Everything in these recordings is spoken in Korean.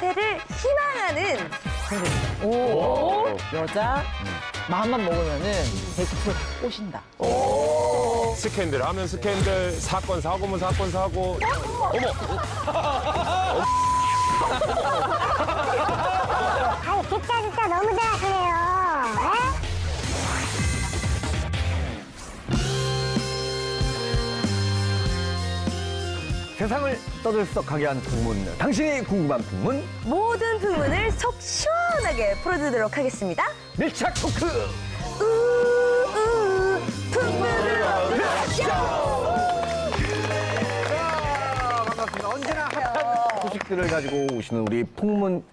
대세를 희망하는 여자 마음만 먹으면은 100% 꼬신다. 스캔들 하면 스캔들, 사건 사고면 사건 사고. 어머. 아이 진짜 너무 잘하시네요. 세상을 떠들썩하게 한 풍문, 당신이 궁금한 풍문 모든 풍문을 속 시원하게 풀어드리도록 하겠습니다. 밀착 토크. 풍문으로 반갑습니다. 언제나 핫한 소식들을 가지고 오시는 우리 풍문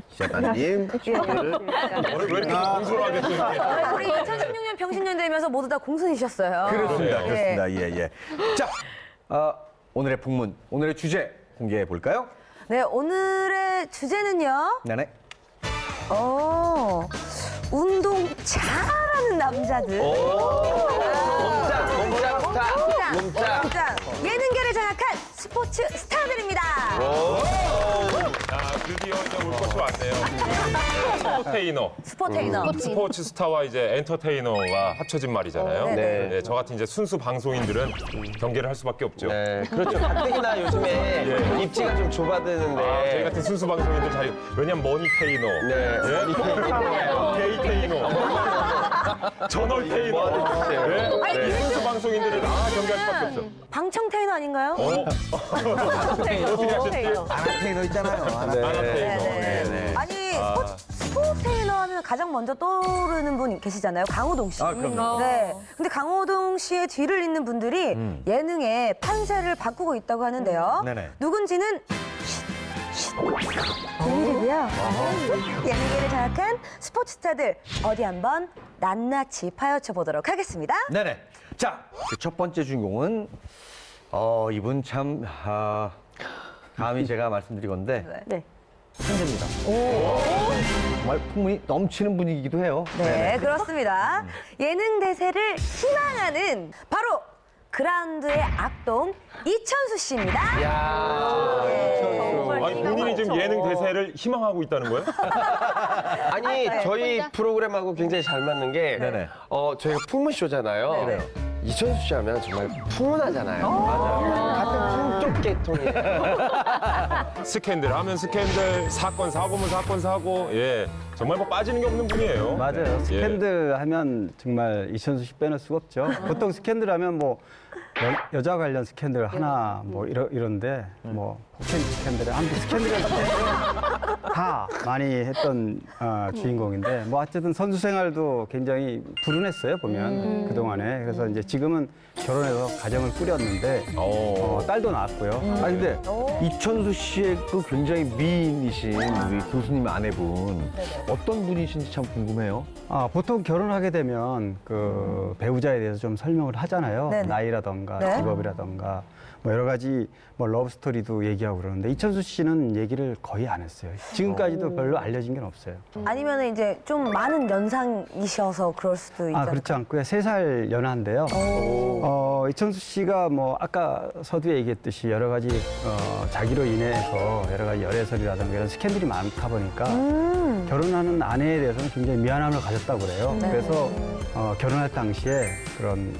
기자님. 왜 이렇게 공손하게 또 이렇게. 우리 2016년 병신년 되면서 모두 다 공손이셨어요. 그렇습니다. 네. 그렇습니다. 예. 자, 오늘의 풍문, 오늘의 주제 공개해 볼까요? 네, 오늘의 주제는요. 네네. 운동 잘하는 남자들. 몸짱. 예능계를 장악한 스포츠 스타들입니다. 드디어 이제 올 것이 왔네요. 스포테이너. 스포테이너. 스포츠 스타와 이제 엔터테이너가 합쳐진 말이잖아요. 네. 네, 저 같은 이제 순수 방송인들은 경계를 할 수밖에 없죠. 네, 그렇죠. 가뜩이나 요즘에 입지가 좀 좁아드는데. 저희 같은 순수 방송인들 잘, 왜냐면 머니테이너, 네. 게이테이너, 저널테이너. 네. 순수 방송인들은 경계할 수밖에 없죠. 방청테이너 아닌가요? 어떻게 하셨지? 아나테이너 있잖아요. 아나테이너. 네. 아니, 스포테이너 하면 가장 먼저 떠오르는 분 계시잖아요. 강호동 씨. 그럼요. 네. 근데 강호동 씨의 뒤를 잇는 분들이 예능의 판세를 바꾸고 있다고 하는데요. 네네. 누군지는 비밀이고요. 예능계를 장악한 스포츠 스타들 어디 한번 낱낱이 파헤쳐 보도록 하겠습니다. 네네. 자, 그 첫 번째 주인공은 이분 참 감히 제가 말씀드리건데 네. 천재입니다. 정말 풍문이 넘치는 분위기이기도 해요. 네, 그렇습니다. 예능 대세를 희망하는 바로 그라운드의 악동 이천수 씨입니다. 아니, 본인이 지금 예능 대세를 희망하고 있다는 거예요? 아니, 저희 프로그램하고 굉장히 잘 맞는 게, 네네. 저희가 풍문쇼잖아요. 네네. 이천수 씨 하면 정말 풍문하잖아요. 맞아요. 같은 풍쪽 계통이에요. 스캔들 하면 스캔들, 사건 사고면 사건 사고. 예, 정말 뭐 빠지는 게 없는 분이에요. 맞아요. 예. 스캔들 하면 정말 이천수 씨 빼놓을 수가 없죠. 보통 스캔들 하면 뭐 여자 관련 스캔들 하나 뭐 이런데 뭐 폭행 스캔들, 아무튼 스캔들은 다 많이 했던 주인공인데 뭐 어쨌든 선수 생활도 굉장히 불운했어요 보면 그동안에. 그래서 이제 지금은 결혼해서 가정을 꾸렸는데 딸도 낳았고요. 아니 근데 이천수 씨의 그 굉장히 미인이신 우리 교수님 아내분 어떤 분이신지 참 궁금해요. 보통 결혼하게 되면 그 배우자에 대해서 좀 설명을 하잖아요. 네네. 나이라던가 네. 직업이라던가 뭐 여러 가지 뭐 러브 스토리도 얘기하고 그러는데 이천수 씨는 얘기를 거의 안 했어요. 지금까지도 별로 알려진 게 없어요. 아니면 이제 좀 많은 연상이셔서 그럴 수도 있죠. 그렇지 않고요. 3살 연하인데요. 이천수 씨가 뭐 아까 서두에 얘기했듯이 여러 가지 자기로 인해서 여러 가지 열애설이라든가 이런 스캔들이 많다 보니까 결혼하는 아내에 대해서는 굉장히 미안함을 가졌다고 그래요. 그래서 결혼할 당시에 그런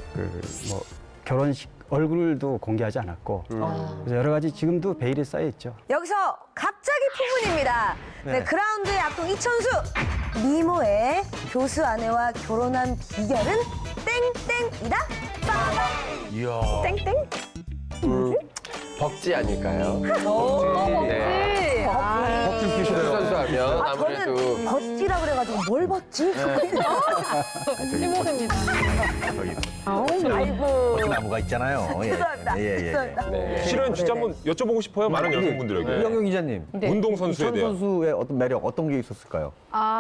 뭐 결혼식 얼굴도 공개하지 않았고 그래서 여러 가지 지금도 베일에 쌓여 있죠. 여기서 갑자기 풍문입니다. 네, 그라운드의 악동 이천수 미모의 교수 아내와 결혼한 비결은 땡땡이다. 이야. 땡땡? 벅지 아닐까요? 네. 벅지 피시네요. 선수 하면 아무래도. 저는 벗지라 그래가지고 뭘 벗지? 아이고. 나무가 있잖아요. 죄송합니다. 죄송합니다. 네. 실은 진짜 한번 여쭤보고 싶어요. 많은 여성분들에게. 이영경 기자님, 운동선수에 이천 대한. 선수의 어떤 매력, 어떤 게 있었을까요?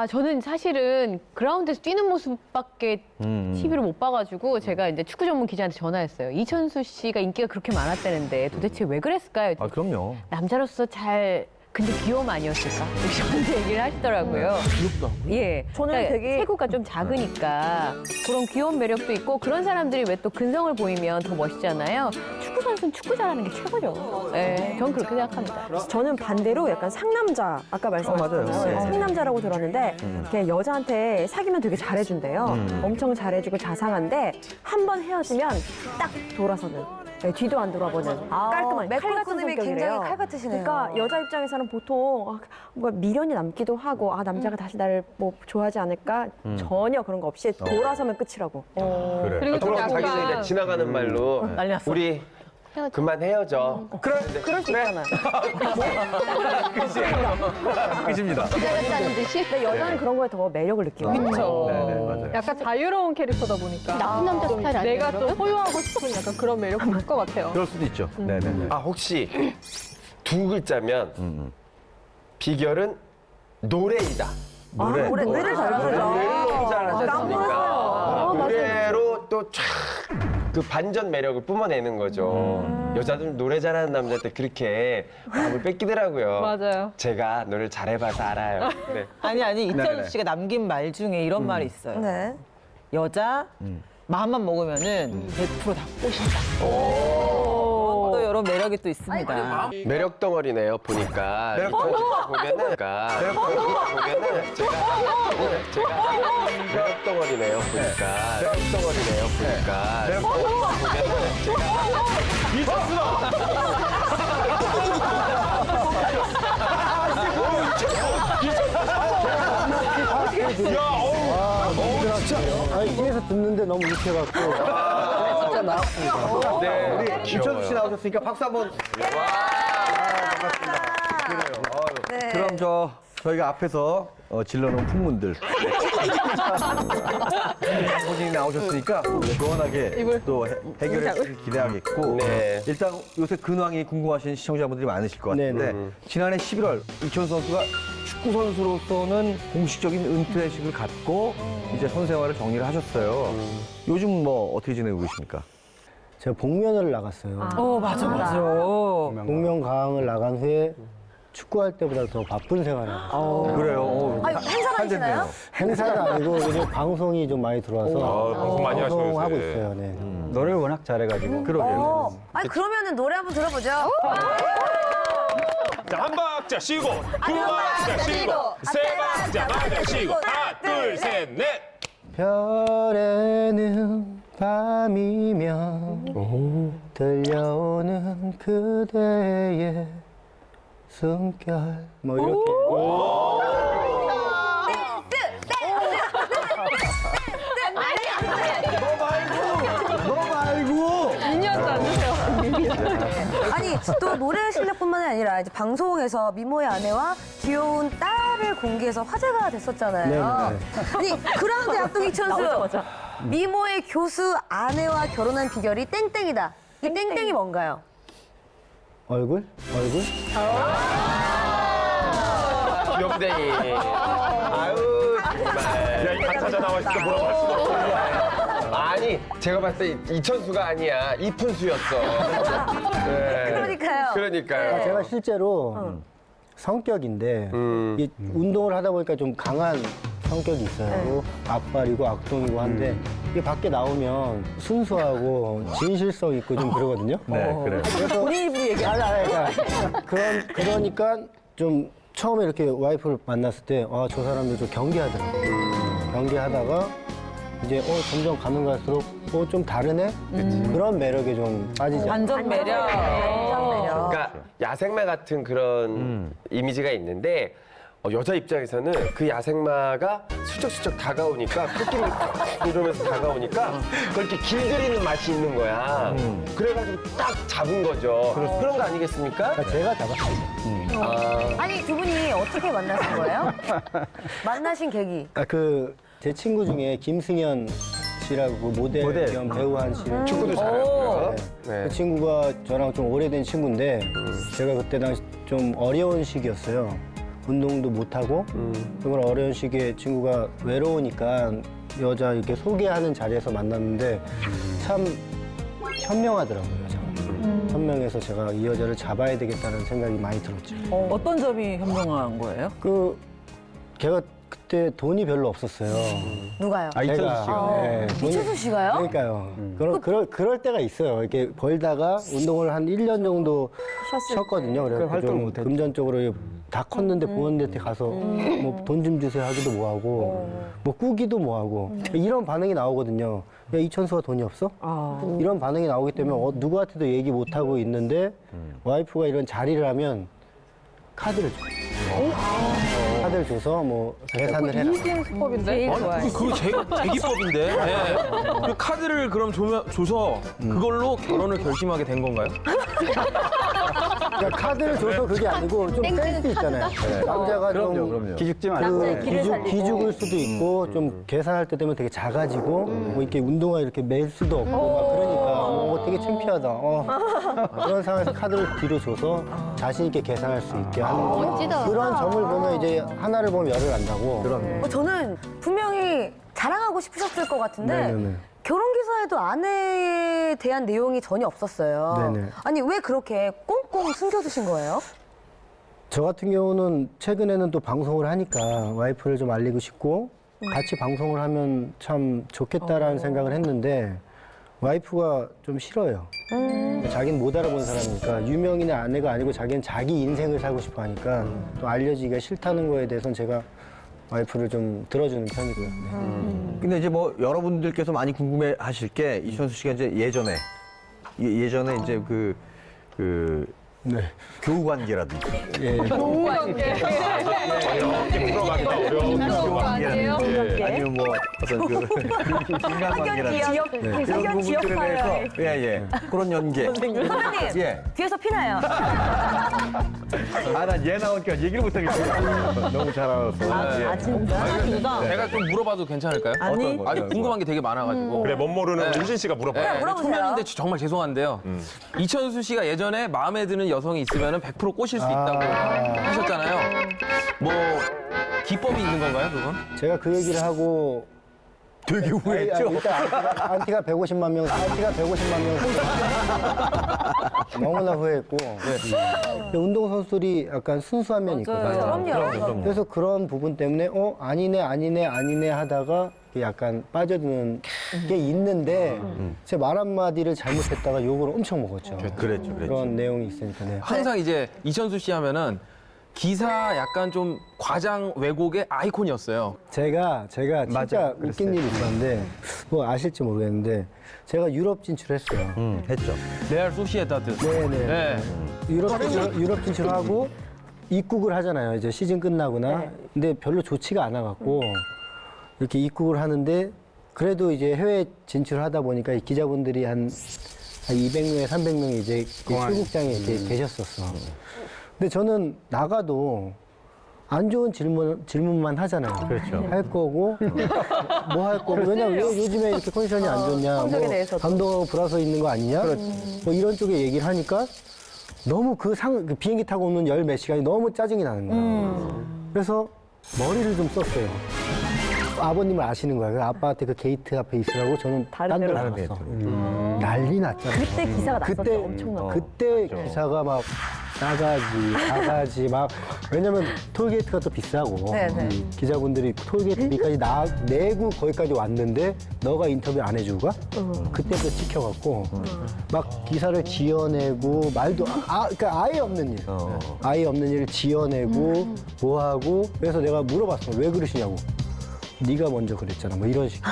저는 사실은 그라운드에서 뛰는 모습밖에 TV로 못 봐가지고 제가 이제 축구 전문 기자한테 전화했어요. 이천수 씨가 인기가 그렇게 많았다는데 도대체 왜 그랬을까요? 그럼요. 남자로서 잘 근데 귀여움 아니었을까? 이렇게 저한테 얘기를 하시더라고요. 귀엽다. 예. 저는 그러니까 되게- 체구가 좀 작으니까 그런 귀여운 매력도 있고 그런 사람들이 왜 또 근성을 보이면 더 멋있잖아요. 축구 선수는 축구 잘하는 게 최고죠. 예, 전 그렇게 생각합니다. 저는 반대로 약간 상남자, 아까 말씀하셨잖아요. 맞아요. 상남자라고 들었는데 이렇게 여자한테 사귀면 되게 잘해준대요. 엄청 잘해주고 자상한데 한 번 헤어지면 딱 돌아서는. 네, 뒤도 안 돌아보는 깔끔한 칼 같은 메꾸님이 성격이래요. 굉장히 칼 같으시네요. 그러니까 여자 입장에서는 보통 뭔가 미련이 남기도 하고 남자가 다시 나를 뭐 좋아하지 않을까 전혀 그런 거 없이 돌아서면 끝이라고. 그래. 그리고 또 그럼 자기는 이제 약간 지나가는 말로 난리 났어. 우리 그만 헤어져. 그럴 수 있잖아요. 끝입니다. 기다렸다는 듯이 근데 여자는 그런 거에 더 매력을 느끼고. 그렇죠. 네, 맞아요. 약간 자유로운 캐릭터다 보니까 나쁜 남자 스타일 아니에요? 내가 또 소유하고 싶은 약간 그런 매력도 있을 것 같아요. 그럴 수도 있죠. 네네네. 아 혹시 두 글자면 비결은 노래이다. 노래. 노래를 잘하죠. 노래를 너무 잘하셨으니까 깜놀랐어요. 노래로 또 쫙 그 반전 매력을 뿜어내는 거죠. 여자들 노래 잘하는 남자한테 그렇게 마음을 뺏기더라고요. 맞아요. 제가 노래를 잘해봐서 알아요. 네. 아니 네네네. 이천수 씨가 남긴 말 중에 이런 말이 있어요. 네. 여자 마음만 먹으면은 100%다 꼬신다. 또 이런 매력이 또 있습니다. 매력 덩어리네요 보니까. 매력 보면은 제가 매력 덩어리네요 보니까. 매력 덩어리네요 보니까. 매력 보면은 아니, 뒤에서 듣는데 너무 유쾌해갖고. 진짜 나왔습니다. 네. 우리 이천수 씨 나오셨으니까 박수 한번. 네. 그럼 저희가 앞에서 질러놓은 풍문들. 본인이 나오셨으니까 시원하게 또 해결해 주길 기대하겠고. 네. 일단 요새 근황이 궁금하신 시청자분들이 많으실 것 같은데 지난해 11월 이천수 선수가 축구 선수로서는 공식적인 은퇴식을 갖고 이제 선생활을 정리를 하셨어요. 요즘 뭐 어떻게 지내고 계십니까? 제가 복면을 나갔어요. 맞아. 복면 가항을 나간 후에 축구할 때보다 더 바쁜 생활을 하고 그래요. 아유, 행사 다니시나요? 행사는 아니고 요즘 방송이 좀 많이 들어와서 방송 많이 하시고 방송하고 요새. 있어요. 네. 노래를 워낙 잘해가지고. 그러게요. 아니, 그러면은 노래 한번 들어보죠. 자, 한 박자 쉬고, 두 박자 쉬고, 세 박자 맞아 쉬고, 하나, 둘, 셋, 넷. 별에는 밤이면 들려오는 그대의 숨결 뭐 이렇게 너 말고 미니언도 안 주세요. 아니, 또 노래 실력뿐만 아니라 이제 방송에서 미모의 아내와 귀여운 딸을 공개해서 화제가 됐었잖아요. 아니, 그라운드 약동 이천수. 미모의 교수 아내와 결혼한 비결이 땡땡이다. 이 땡땡이 뭔가요? 얼굴? 귀염댕이. 아유 정말. 야, 이 강사자 나와 있으니까 뭐라고 할 수도 없어. 아니 제가 봤을 때 이천수가 아니야 이푼수였어. 네. 그러니까요. 제가 실제로 성격인데 이게 운동을 하다 보니까 좀 강한 성격이 있어요. 악발이고 악동이고 한데 이게 밖에 나오면 순수하고 진실성 있고 좀 그러거든요. 네, 그래요. 그래서 본인 입으로 얘기하자. 그러니까 좀 처음에 이렇게 와이프를 만났을 때 저 사람들 좀 경계하더라고요. 경계하다가 이제 점점 가면 갈수록 좀 다르네? 그런 매력에 좀 빠지죠. 반전 매력. 그러니까 야생마 같은 그런 이미지가 있는데 여자 입장에서는 그 야생마가 슬쩍슬쩍 다가오니까 코끼리 이러면서 다가오니까 그걸 이렇게 길들이는 맛이 있는 거야. 그래가지고 딱 잡은 거죠. 그런 거 아니겠습니까? 제가 잡았어요. 아니, 두 분이 어떻게 만나신 거예요? 만나신 계기. 제 친구 중에 김승현 씨라고 모델 겸 배우 한 씨를 축구도 잘해요. 네. 그 친구가 저랑 좀 오래된 친구인데 제가 그때 당시 좀 어려운 시기였어요. 운동도 못하고 정말 어려운 시기에 친구가 외로우니까 여자 이렇게 소개하는 자리에서 만났는데 참 현명하더라고요. 여자가. 현명해서 제가 이 여자를 잡아야 되겠다는 생각이 많이 들었죠. 어떤 점이 현명한 거예요? 걔가 그때 돈이 별로 없었어요. 누가요? 이천수 씨가. 네, 이천수 씨가요? 그러니까요. 그럴 때가 있어요. 이렇게 벌다가 운동을 한 1년 정도 쉬었거든요. 그래서 활동을 좀 못했죠. 금전적으로 다 컸는데 부모님한테 가서 뭐 돈 좀 주세요 하기도 뭐하고 뭐 꾸기도 뭐하고 이런 반응이 나오거든요. 야, 이천수가 돈이 없어? 이런 반응이 나오기 때문에 누구한테도 얘기 못하고 있는데 와이프가 이런 자리를 하면 카드를 줘요. 카드를 줘서 뭐 계산을 해라. 이기는 수법인데. 제일 좋아요. 그거 대기법인데. 예. 그 카드를 그럼 줘서 그걸로 결혼을 결심하게 된 건가요? 그러니까 카드를 줘서 그게 아니고 좀 센스 있잖아요. 남자가 좀 기죽지 말고. 기죽을 수도 있고 좀 계산할 때 되면 되게 작아지고 뭐 이렇게 운동화 이렇게 맬 수도 없고 막 그러니까 되게 창피하다. 그런 상황에서 카드를 뒤로 줘서 자신 있게 계산할 수 있게 하는 거. 멋지다. 그런 점을 보면 이제 하나를 보면 열을 안다고. 저는 분명히 자랑하고 싶으셨을 것 같은데 네네네. 결혼 기사에도 아내에 대한 내용이 전혀 없었어요. 네네. 아니 왜 그렇게 꽁꽁 숨겨두신 거예요? 저 같은 경우는 최근에는 또 방송을 하니까 와이프를 좀 알리고 싶고 같이 방송을 하면 참 좋겠다라는 생각을 했는데 와이프가 좀 싫어요. 자기는 못 알아본 사람이니까 유명인의 아내가 아니고 자기는 자기 인생을 살고 싶어 하니까 또 알려지기가 싫다는 거에 대해서는 제가 와이프를 좀 들어주는 편이고요. 네. 근데 이제 뭐 여러분들께서 많이 궁금해 하실 게 이천수 씨가 이제 예전에 이제 네. 교우 관계라든지 예. 관계. 관계라든지 아니면 뭐 어떤 인간 관계라든지 그런 부분들에 대해서 그런 연계. 선배님 뒤에서 피나요. 난 얘 나오니까 얘기를 못하겠어. 너무 잘 알아서. 진짜? 제가 좀 물어봐도 괜찮을까요? 아니. 아니 궁금한 게 되게 많아가지고. 그래, 못 모르는 네. 우진 씨가 물어봐요. 물어보세요. 초면인데 정말 죄송한데요. 이천수 씨가 예전에 마음에 드는 여성이 있으면 100% 꼬실 수 있다고 하셨잖아요. 뭐 기법이 있는 건가요, 그건? 제가 그 얘기를 하고 되게 후회했죠. 일단 안티가 150만 명, 너무나 후회했고 근데 운동선수들이 약간 순수한 면이 있거든요. 그럼요. 그래서 그런 부분 때문에 아니네 하다가 약간 빠져드는 게 있는데 제 말 한마디를 잘못했다가 욕을 엄청 먹었죠. 그랬죠. 그런 내용이 있으니까. 네. 항상 이제 이천수 씨 하면은 기사 약간 좀 과장 왜곡의 아이콘이었어요. 제가 진짜 맞아, 웃긴 일이 있었는데 뭐 아실지 모르겠는데 제가 유럽 진출했어요. 했죠. 레알 소시에다드. 네네. 네. 유럽 진출하고 입국을 하잖아요. 이제 시즌 끝나거나. 근데 별로 좋지가 않아갖고 이렇게 입국을 하는데 그래도 이제 해외 진출을 하다 보니까 이 기자분들이 한 200명에 300명이 이제 출국장에 이렇게 계셨었어. 근데 저는 나가도 안 좋은 질문만 하잖아요. 그렇죠. 할 거고, 뭐 할 거고. 왜냐면 왜 요즘에 이렇게 컨디션이 안 좋냐. 성적에 뭐 대해서도. 감독하고 불화서 있는 거 아니냐. 뭐 이런 쪽에 얘기를 하니까 너무 그 비행기 타고 오는 열 몇 시간이 너무 짜증이 나는 거예요. 그래서 머리를 좀 썼어요. 아버님을 아시는 거예요. 그래서 아빠한테 그 게이트 앞에 있으라고 저는 딴 데로 나갔어. 난리 났잖아요. 그때 기사가 났었죠. 엄청나게. 그때 기사가 막 싸가지 막 왜냐면 톨게이트가 또 비싸고 네네. 기자분들이 톨게이트비까지 내고 거기까지 왔는데 너가 인터뷰 안 해주고 가? 그때부터 찍혀갖고 막 기사를 지어내고 말도 그러니까 아예 없는 일 아예 없는 일을 지어내고 뭐하고 그래서 내가 물어봤어 왜 그러시냐고 네가 먼저 그랬잖아 뭐 이런 식으로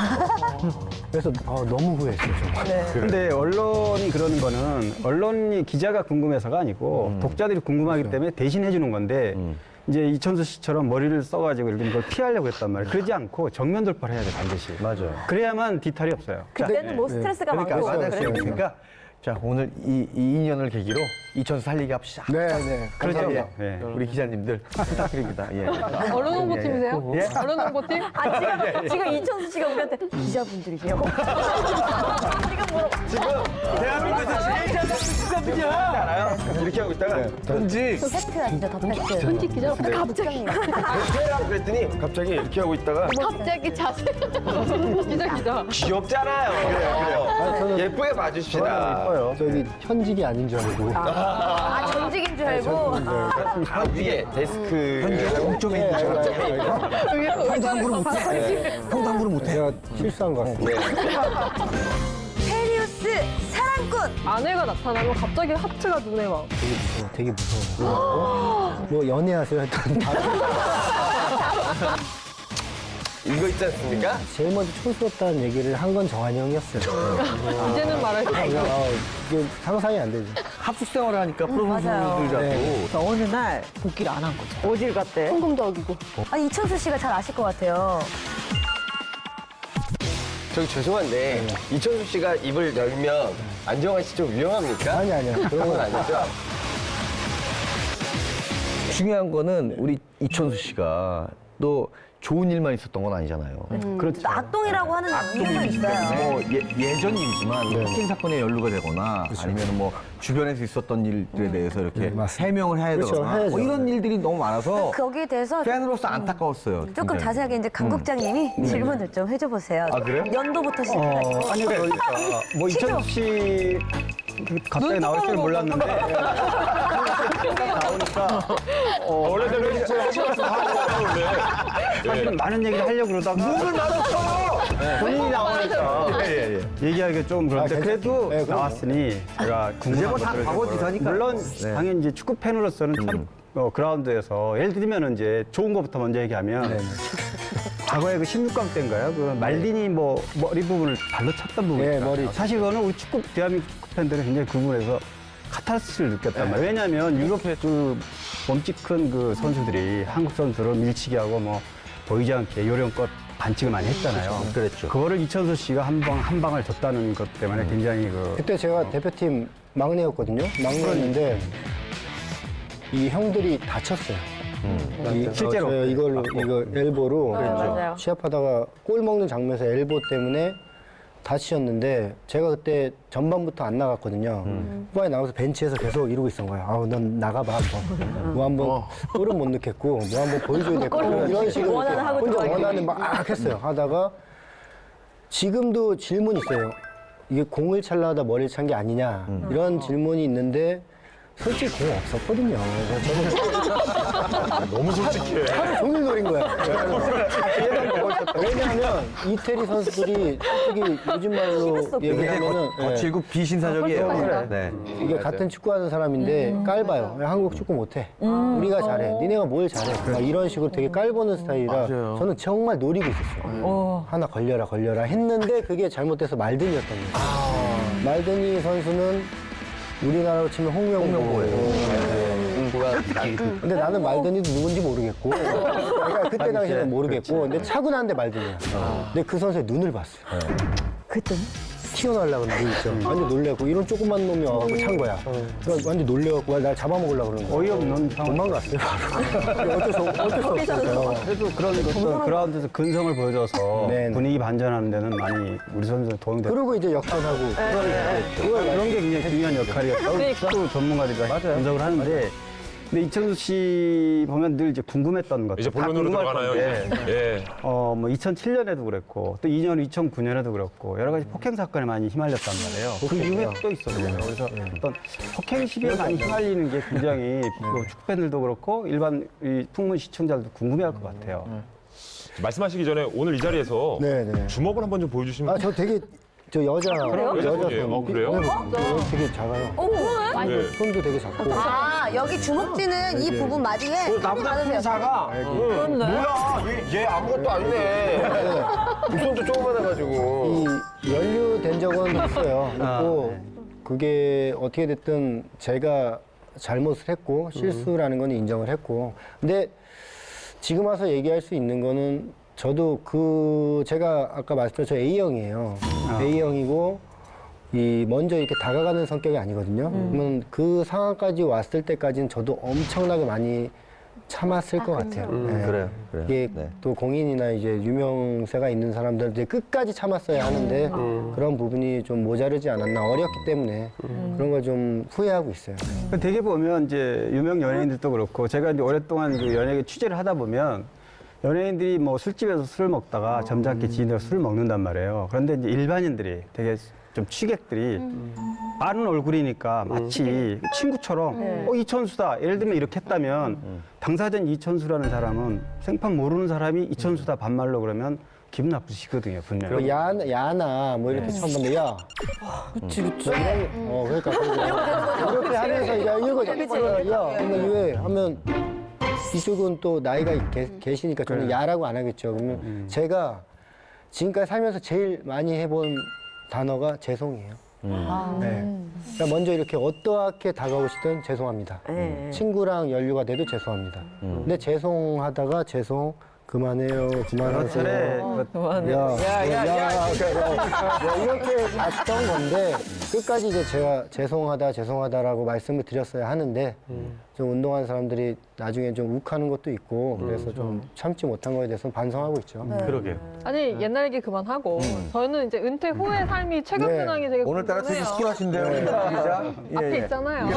그래서 너무 후회했어요 정말. 근데 언론이 그러는 거는 언론이 기자가 궁금해서가 아니고 독자들이 궁금하기 때문에 대신 해주는 건데 이제 이천수 씨처럼 머리를 써가지고 이런 걸 피하려고 했단 말이에요. 그러지 않고 정면 돌파를 해야 돼 반드시. 맞아요. 그래야만 뒤탈이 없어요. 그때는 뭐 스트레스가 많고 그러니까 자 오늘 이 인연을 계기로 이천수 살리기 합시다. 네. 그렇죠. 네. 우리 기자님들 부탁드립니다. 예. 언론 홍보팀이세요? 예? 언론 홍보팀? 지금 이천수 씨가 우리한테 기자분들이세요? 지금 대한민국에서 제일 잘 알아요? 이렇게 하고 있다가 편지. 팩트 아시죠? 더 팩트. 편지 기자 갑자기 대표라고 그랬더니 갑자기 이렇게 하고 있다가 갑자기 자세 기자 귀엽잖아요. 저는 예쁘게 봐주시다. 이뻐요. 저기 현직이 아닌 줄 알고. 아, 전직인 줄 알고. 아, 위에 데스크. 공점에 있는 줄 형도 함부로 못해. 형도 함부로 못해. 제가 실수한 것 같습니다. 페리우스 사랑꾼. 아내가 나타나면 갑자기 하트가 눈에 막. 되게 무서워요. 뭐 연애하세요? 했더니 이거 있지 않습니까? 제일 먼저 촌스럽다는 얘기를 한 건 정한이 형이었어요. 이제는 말할 수 그냥, 이게 상상이 안 되죠. 합숙 생활을 하니까 프로 선수들 자꾸. 어느 날 복귀를 안 한 거죠. 어딜 갔대? 현금도 어기고. 아니, 이천수 씨가 잘 아실 것 같아요. 저기 죄송한데 이천수 씨가 입을 열면 안정환 씨 좀 위험합니까? 아니요. 그런 건 아니죠? 중요한 거는 우리 이천수 씨가 또 좋은 일만 있었던 건 아니잖아요. 그렇죠. 악동이라고 하는 이유도 있어요. 뭐 예전 일이지만 폭행 사건에 연루가 되거나 아니면 뭐 주변에서 있었던 일들에 대해서 이렇게 맞습니다. 해명을 해야 그렇죠, 되거나 해야죠. 뭐 이런 일들이 너무 많아서 거기에 대해서 팬으로서 안타까웠어요. 조금 굉장히. 자세하게 이제 강 국장님이 질문을 좀 해줘 보세요. 아, 그래요? 연도부터 시작해서. 아니 그러니까 뭐 이천수 씨 갑자기 나올 줄 몰랐는데 나오니까 원래대로 해주세요. 하시면서 하고 원래. 사실 많은 얘기를 하려고 그러다가 눈을 마주쳐 본인이 나오니까 얘기하기가 좀 그런데 그래도 네, 그럼요. 나왔으니 제가 궁금한 다 것들을 과거 좀 기사니까요. 물론 네. 당연히 이제 축구 팬으로서는 참 그라운드에서 예를 들면 이제 좋은 것부터 먼저 얘기하면 과거에 그 16강 때인가요? 그 말디니 뭐 머리 부분을 발로 찼던 부분이 네, 있잖아요. 머리. 사실 그거는 우리 대한민국 축구 팬들은 굉장히 그 부분에서 카타르시스를 느꼈단 말이에요. 왜냐하면 유럽의 그 몸집 큰 그 선수들이 한국 선수를 밀치게 하고 뭐 보이지 않게 요령껏 반칙을 많이 했잖아요. 그랬죠. 그거를 이천수 씨가 한 방을 줬다는 것 때문에 굉장히 그 그때 제가 대표팀 막내였거든요. 막내였는데 이 형들이 다쳤어요. 실제로? 이거 엘보로 맞아요. 시합하다가 골 먹는 장면에서 엘보 때문에 다치셨는데 제가 그때 전반부터 안 나갔거든요. 후반에 나가서 벤치에서 계속 이러고 있었던 거예요. 아우 넌 나가봐 한번. 뭐 한번 골은 못 넣겠고 뭐 한번 보여줘야 되고 이런 식으로 원하는 하고 혼자 들어가기. 원하는 막 했어요. 하다가 지금도 질문이 있어요. 이게 공을 찰라다 머리를 찬 게 아니냐 이런 질문이 있는데 솔직히 공 없었거든요. 너무 솔직해. 하루 종일 노린 거야. 왜냐하면 이태리 선수들이 솔직히 요즘 말로 얘기하면은 거칠고 비신사적이에요. 네. 이게 같은 축구하는 사람인데 깔봐요. 한국 축구 못해. 우리가 잘해. 니네가 뭘 잘해. 막 이런 식으로 되게 깔보는 스타일이라 맞아요. 저는 정말 노리고 있었어요. 하나 걸려라 했는데 그게 잘못돼서 말든이었던 거예요. 말든이 선수는 우리나라로 치면 홍명보예요. 근데 나는 말든이도 누군지 모르겠고, 그러니까 그때 당시에는 모르겠고, 근데 차고 나는데 말든이야. 근데 그 선수의 눈을 봤어요. 그랬더니? 튀어나오려고 그러는 거 있죠. 완전 놀래고, 이런 조그만 놈이 와갖고 찬 거야. 그러니까 완전 놀래갖고 날 잡아먹으려고 그러는 거야. 어이없는 상황. 도망갔어요, 바로. 어쩔 수 없었어요. 그래도 그런 어떤 그라운드에서 근성을 보여줘서 네. 분위기 반전하는 데는 많이 우리 선수들 도움이 됐고 그리고 이제 역전하고. 그런 게 굉장히 중요한 역할이었다고 축구 전문가들이 분석을 하는데 근데 이천수 씨 보면 늘 이제 궁금했던 것들 이제 본론으로 들어가나요? 예. 뭐 2007년에도 그랬고 또 2009년에도 그랬고 여러 가지 폭행 사건에 많이 휘말렸단 말이에요. 그 이후에 또 있었어요. 그래서 어떤 폭행 시비에 많이 휘말리는 게 굉장히 뭐 축구 팬들도 그렇고 일반 이 풍문 시청자들도 궁금해할 것 같아요. 말씀하시기 전에 오늘 이 자리에서 네네. 주먹을 한번 좀 보여주시면. 아, 저 되게, 저 여자 여자분이에요? 그래요? 되게 작아요. 네. 손도 되게 작고. 아, 여기 주먹쥐는 이 부분 마디에 나보다 손이 작아. 뭐야? 얘 아무것도 아니네. 손도 조그만해가지고. 이 연루된 적은 있어요. 있고 그게 어떻게 됐든 제가 잘못을 했고 실수라는 건 인정을 했고. 근데 지금 와서 얘기할 수 있는 거는 저도 제가 아까 말씀드린 저 A형이에요. A형이고 이 먼저 이렇게 다가가는 성격이 아니거든요. 그러면 그 상황까지 왔을 때까지는 저도 엄청나게 많이 참았을 것 같아요. 네. 그래요. 이게 네. 또 공인이나 이제 유명세가 있는 사람들은 이제 끝까지 참았어야 하는데 그런 부분이 좀 모자르지 않았나 어렸기 때문에 그런 걸 좀 후회하고 있어요. 되게 보면 이제 유명 연예인들도 그렇고 제가 이제 오랫동안 그 연예계 취재를 하다 보면 연예인들이 뭐 술집에서 술을 먹다가 점잖게 지인들 술을 먹는단 말이에요. 그런데 이제 일반인들이 되게 좀 취객들이 아는 얼굴이니까 마치 친구처럼 이천수다. 예를 들면 이렇게 했다면 당사자인 이천수라는 사람은 생판 모르는 사람이 이천수다 반말로 그러면 기분 나쁘시거든요, 분명히. 그 야나 뭐 이렇게 처음 봤는데 야. 그치. 그러니까 이렇게 하면서 야 이거죠. 야 하면 왜 하면 이쪽은 또 나이가 계시니까 저는 야라고 안 하겠죠. 그러면 제가 지금까지 살면서 제일 많이 해본 단어가 죄송이에요. 네. 그러니까 먼저 이렇게 어떠하게 다가오시든 죄송합니다. 친구랑 연류가 돼도 죄송합니다. 근데 죄송하다가 죄송 그만해요, 그만하세요. 야, 이렇게 갔던 건데 끝까지 이제 제가 죄송하다라고 말씀을 드렸어야 하는데 좀 운동하는 사람들이 나중에 좀 욱하는 것도 있고 그래서 좀 참지 못한 거에 대해서 반성하고 있죠. 그러게요. 아니 옛날 얘기 그만하고 저는 이제 은퇴 후의 삶이 최강근황이 되게 오늘따라 되게 궁금해요. 스키하신데요, 기자. 앞에 있잖아요.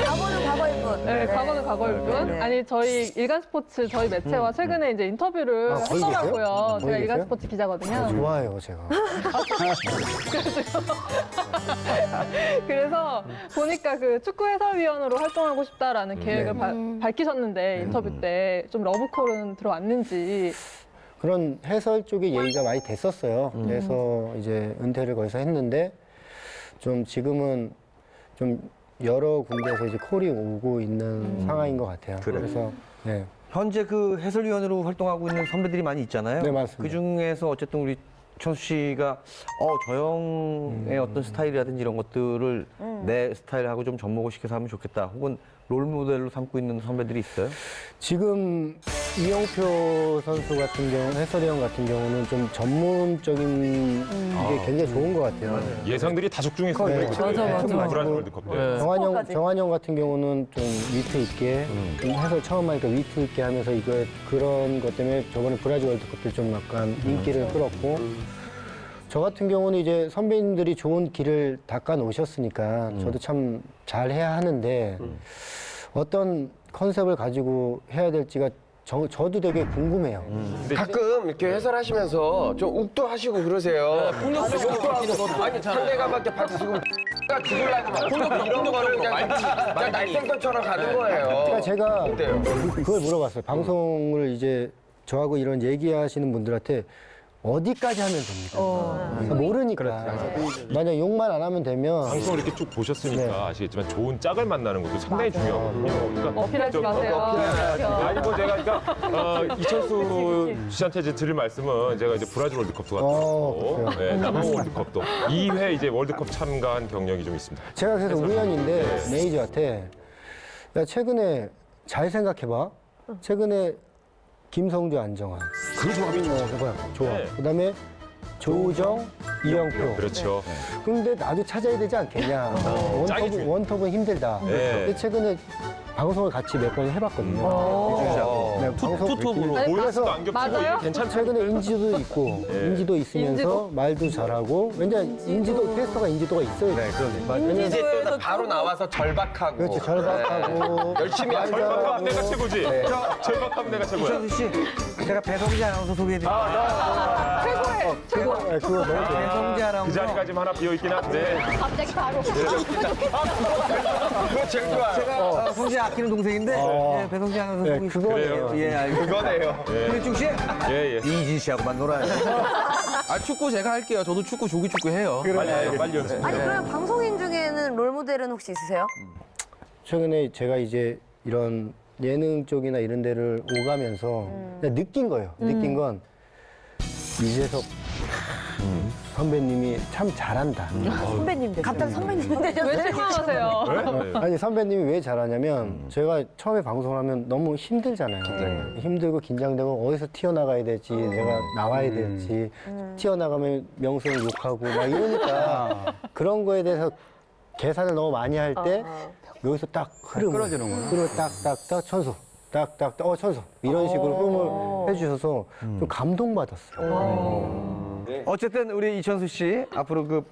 과거는 과거일 뿐. 네, 과거는 과거일 뿐. 아니 저희 일간 스포츠 저희 매체와 최근에 이제 인터뷰를 거기 하더라고요. 계세요? 제가 거기 일간 계세요? 스포츠 기자거든요. 좋아해요, 제가. 그래서 보니까 그 축구 해설위원으로 활동하고 싶다라는 계획을 밝히셨는데 인터뷰 때 좀 러브콜은 들어왔는지. 그런 해설 쪽에 얘기가 많이 됐었어요. 그래서 이제 은퇴를 거기서 했는데 좀 지금은 좀 여러 군데에서 이제 콜이 오고 있는 상황인 것 같아요. 그래서 네. 현재 그 해설위원으로 활동하고 있는 선배들이 많이 있잖아요. 네, 맞습니다. 그 중에서 어쨌든 우리 천수 씨가 저 형의 어떤 스타일이라든지 이런 것들을 내 스타일하고 좀 접목을 시켜서 하면 좋겠다. 혹은 롤모델로 삼고 있는 선배들이 있어요? 지금 이영표 선수 같은 경우, 해설위원 같은 경우는 좀 전문적인 게 굉장히 좋은 것 같아요. 예상들이 다섯 중에서 네, 브라질 월드컵 때. 정한영 같은 경우는 좀 위트 있게 좀 해설 처음 하니까 위트 있게 하면서 그런 것 때문에 저번에 브라질 월드컵 때 좀 약간 인기를 끌었고 저 같은 경우는 이제 선배님들이 좋은 길을 닦아 놓으셨으니까 저도 참 잘해야 하는데 어떤 컨셉을 가지고 해야 될지가 저도 되게 궁금해요. 가끔 이렇게 해설하시면서 좀 욱도 하시고 그러세요. 욕도 하고 아니 상대방한테 받치고 죽으려고 막 이런 거를 그냥 날생선처럼 가는 거예요. 그러니까 제가 어때요? 그걸 물어봤어요. 방송을 이제 저하고 이런 얘기하시는 분들한테 어디까지 하면 됩니까? 모르니까. 만약 욕만 안 하면 되면 방송을 이렇게 쭉 보셨으니까 아시겠지만 좋은 짝을 만나는 것도 상당히 중요하거든요. 그러니까 어필하지 마세요. 아니 뭐 제가 그러니까 이천수 씨한테 이제 드릴 말씀은 제가 이제 브라질 월드컵도 갔고 남한 월드컵도 2회 이제 월드컵 참가한 경력이 좀 있습니다. 제가 그래서 우연인데 매니저한테 야 최근에 잘 생각해봐. 최근에 김성주, 안정환. 그 조합이 좋아. 네. 그다음에 조우정, 이영표. 그렇죠. 근데 나도 찾아야 되지 않겠냐. 원톱은 힘들다. 근데 최근에 방송을 같이 몇 번 해봤거든요. 네, 투톱으로 보이스도 안 겹치고 괜찮죠. 최근에 인지도 있고 인지도 있으면서 말도 잘하고 왜냐면 캐스터가 인지도가 있어야 돼. 이제 또 바로 나와서 절박하고. 그렇지, 절박하고 열심히 하고. 절박하면 내가 최고지. 절박하면 내가 최고야. 천수 씨, 제가 배성재 아나운서 소개해드릴게요. 그거 너무 좋아. 배성재 그 아나운서. 자리까지만 하나 비어있긴 한데. 갑자기 바로. 그거 제일 좋아요. 제가 성재 아끼는 동생인데 배성재 아나운서 소개 그거네요. 예, 알겠습니다. 그거네요. 김혜중 씨, 예. 이진 씨하고만 놀아요. 축구 제가 할게요. 저도 조기 축구 해요. 빨리 연습. 아니 그럼 방송인 중에는 롤모델은 혹시 있으세요? 최근에 제가 이제 이런 예능 쪽이나 이런 데를 오가면서 그냥 느낀 거예요. 느낀 건 이재석 선배님이 참 잘한다. 선배님 되세요. 갑자기 선배님 왜 실망하세요? 아니 선배님이 왜 잘하냐면 제가 처음에 방송을 하면 너무 힘들잖아요. 힘들고 긴장되고 어디서 튀어나가야 될지 내가 나와야 될지 튀어나가면 명성을 욕하고 막 이러니까 그런 거에 대해서 계산을 너무 많이 할 때 여기서 딱 흐름 끌어지는구나. 그리고 딱딱딱 천수 딱딱 천수 이런 식으로 뿜을 해주셔서 좀 감동받았어요. 어쨌든 우리 이천수 씨 앞으로 그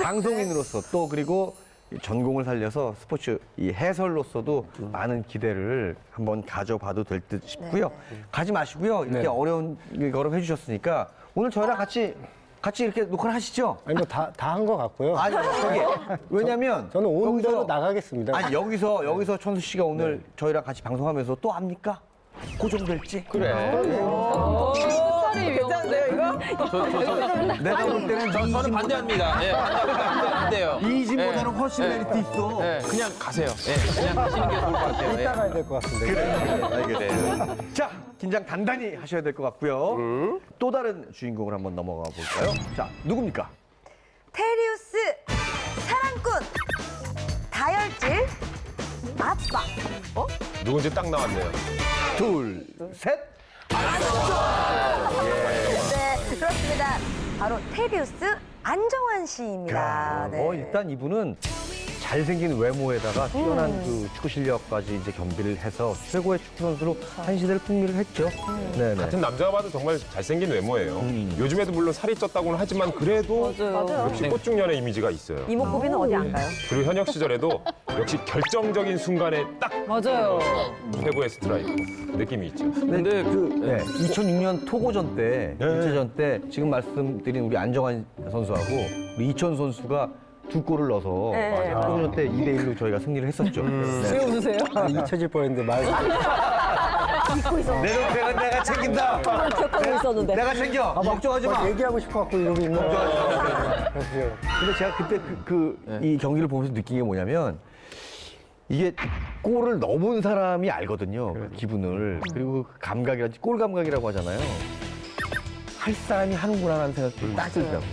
방송인으로서 또 그리고 전공을 살려서 스포츠 이 해설로서도 많은 기대를 한번 가져봐도 될 듯 싶고요. 가지 마시고요. 이렇게 어려운 걸음 해주셨으니까 오늘 저희랑 같이 이렇게 녹화를 하시죠? 아니 뭐 다 한 것 같고요. 아니 저기 왜냐면 저는 온 대로 여기서 나가겠습니다. 아니 여기서 천수 씨가 오늘 저희랑 같이 방송하면서 또 합니까? 고정될지? 그래. 괜찮은데요, 이거? 내가 볼 때는 저는 반대합니다. 예, 반대요. 이진보다는 훨씬 메리트 있어. 예, 그냥 가세요. 예, 그냥 가시는 게 좋을 것 같아요. 예. 이따 가야 될 것 같습니다. 알겠어요. 자, 긴장 단단히 하셔야 될 것 같고요. 또 다른 주인공을 한번 넘어가 볼까요? 자, 누굽니까? 테리우스 사랑꾼 다혈질 아빠. 누군지 딱 나왔네요. 둘, 셋. 네, 그렇습니다. 바로 테리우스 안정환 씨입니다. 네. 일단 이분은 잘생긴 외모에다가 뛰어난 그 축구 실력까지 이제 겸비를 해서 최고의 축구 선수로 한 시대를 풍미를 했죠. 네네. 같은 남자가 봐도 정말 잘생긴 외모예요. 요즘에도 물론 살이 쪘다고는 하지만 그래도 역시 꽃중년의 이미지가 있어요. 이목구비는 어디 안 가요? 그리고 현역 시절에도 역시 결정적인 순간에 딱 맞아요. 최고의 스트라이크 느낌이 있죠. 근데 그 2006년 토고전 때, 1차전 때 지금 말씀드린 우리 안정환 선수하고 우리 이천 선수가 두 골을 넣어서 토고전 때 2대1로 저희가 승리를 했었죠. 왜 웃으세요? 잊혀질 뻔했는데 말. 잊고 있어. 내 동생은 내가 챙긴다. 기억하고 있었는데. 내가 챙겨. 걱정하지 마. 얘기하고 싶어갖고 이러고 있는 거야. 근데 제가 그때 이 경기를 보면서 느낀 게 뭐냐면 이게 골을 넣은 사람이 알거든요. 그 기분을. 그리고 그 감각이라든지 골 감각이라고 하잖아요. 할 사람이 하는구나 하는 생각이 딱 들더라고요.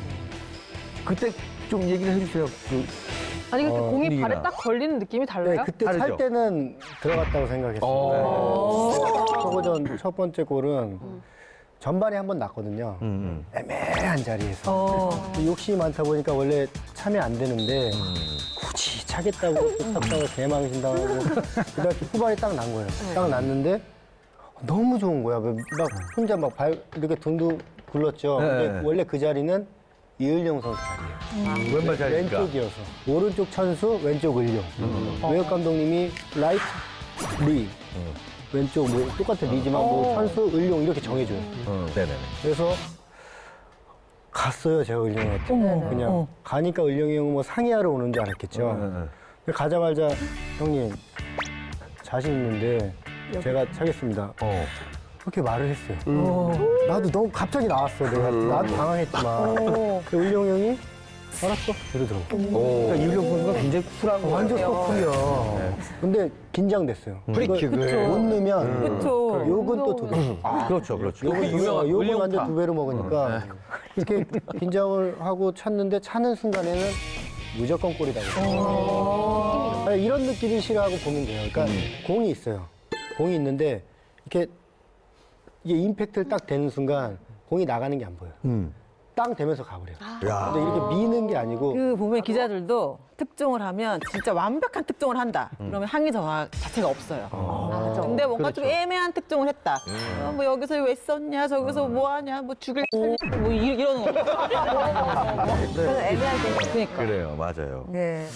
그때 좀 얘기를 해주세요. 아니, 그때 공이 분위기나. 발에 딱 걸리는 느낌이 네, 달라요? 그때 다르죠? 살 때는 들어갔다고 생각했습니다. 토고전 첫 번째 골은 전반에 한 번 났거든요. 애매한 자리에서. 욕심이 많다 보니까 원래 차면 안 되는데 굳이 차겠다고 또 탔다가 개망신당하고 그다음에 후반에 딱 난 거예요. 딱 났는데 너무 좋은 거야. 막 혼자 막 이렇게 둥둥 굴렀죠. 근데 원래 그 자리는 이을용 선수 자리예요. 왼발 자리니까. 왼쪽이어서 오른쪽 천수, 왼쪽 을용. 외국 감독님이 라이트 리, 왼쪽 뭐 똑같은 리지만 뭐 천수, 을용 이렇게 정해줘요. 네네. 그래서 갔어요, 제가 을용한테. 그냥 가니까 을용이 형은 뭐 상의하러 오는 줄 알았겠죠. 가자마자 형님 자신 있는데 제가 차겠습니다. 그렇게 말을 했어요. 나도 너무 갑자기 나왔어. 나도 당황했지만. 을용 형이 알았어. 이러더라고. 그러니까 이을용 선수가 굉장히 쿨한 거예요. 완전 소풀이야. 근데 긴장됐어요. 프리킥을. 못 넣으면 욕은 또 두 배. 그렇죠. 유명한 욕을 완전 을용파. 두 배로 먹으니까 이렇게 긴장을 하고 찼는데 차는 순간에는 무조건 골이다. 아니, 이런 느낌이 싫어하고 보면 돼요. 그러니까 공이 있어요. 공이 있는데 이렇게 이게 임팩트를 딱 되는 순간 공이 나가는 게 안 보여요. 땅 되면서 가버려요. 근데 이렇게 미는 게 아니고 그 보면 기자들도 특종을 하면 진짜 완벽한 특종을 한다. 그러면 항의 자체가 없어요. 근데 뭔가 좀 애매한 특종을 했다. 뭐 여기서 왜 썼냐, 저기서 뭐 하냐, 뭐 죽일 뭐 이러는 거. 그래서 애매할 때. 그러니까. 그래요, 맞아요. 네.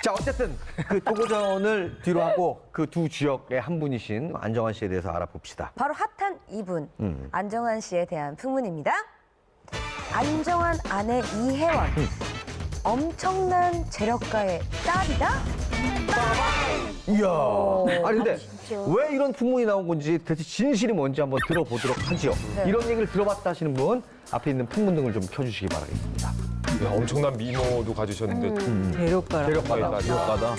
자, 어쨌든 그 토고전을 뒤로 하고 그 두 지역의 한 분이신 안정환 씨에 대해서 알아봅시다. 바로 핫한 이분 안정환 씨에 대한 풍문입니다. 안정환 아내 이혜원 엄청난 재력가의 딸이다. 이야. 아니 근데 왜 이런 풍문이 나온 건지 대체 진실이 뭔지 한번 들어보도록 하죠. 네. 이런 얘기를 들어봤다 하시는 분 앞에 있는 풍문 등을 좀 켜주시기 바라겠습니다. 엄청난 미모도 가지셨는데 재료가라. 재력가다.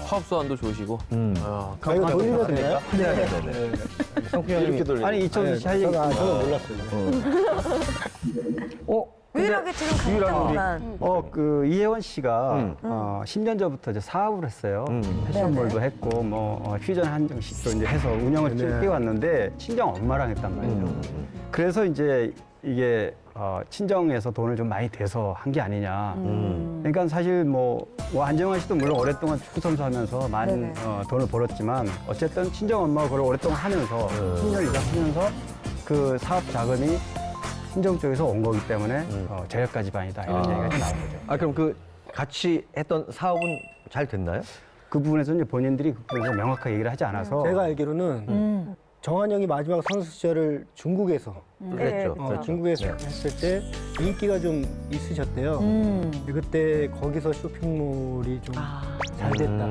사업수완도 좋으시고. 이거 돌리면 되나요? 네네네. 이렇게 돌리는 아니 이천수 씨 할 얘기 저는 몰랐어요. 유일하게 지금 강동만 그 이혜원 씨가 10년 전부터 이제 사업을 했어요. 패션몰도 했고 뭐 퓨전 한정식도 이제 해서 운영을 쭉 뛰어왔는데 친정 엄마랑 했단 말이에요. 그래서 이제 이게 친정에서 돈을 좀 많이 대서 한 게 아니냐. 그러니까 사실 뭐 안정환 씨도 물론 오랫동안 축구 선수 하면서 많은 돈을 벌었지만 어쨌든 친정 엄마가 그걸 오랫동안 하면서 10년 이상 하면서 그 사업 자금이 친정 쪽에서 온 거기 때문에 재력가 집안이다 이런 얘기가 좀 나온 거죠. 아, 그럼 그 같이 했던 사업은 잘 됐나요? 그 부분에서 이제 본인들이 그 부분에서 명확하게 얘기를 하지 않아서 제가 알기로는 정한영이 마지막 선수 시절을 중국에서 그랬죠. 중국에서 했을 때 인기가 좀 있으셨대요. 근데 그때 거기서 쇼핑몰이 좀 잘 됐다.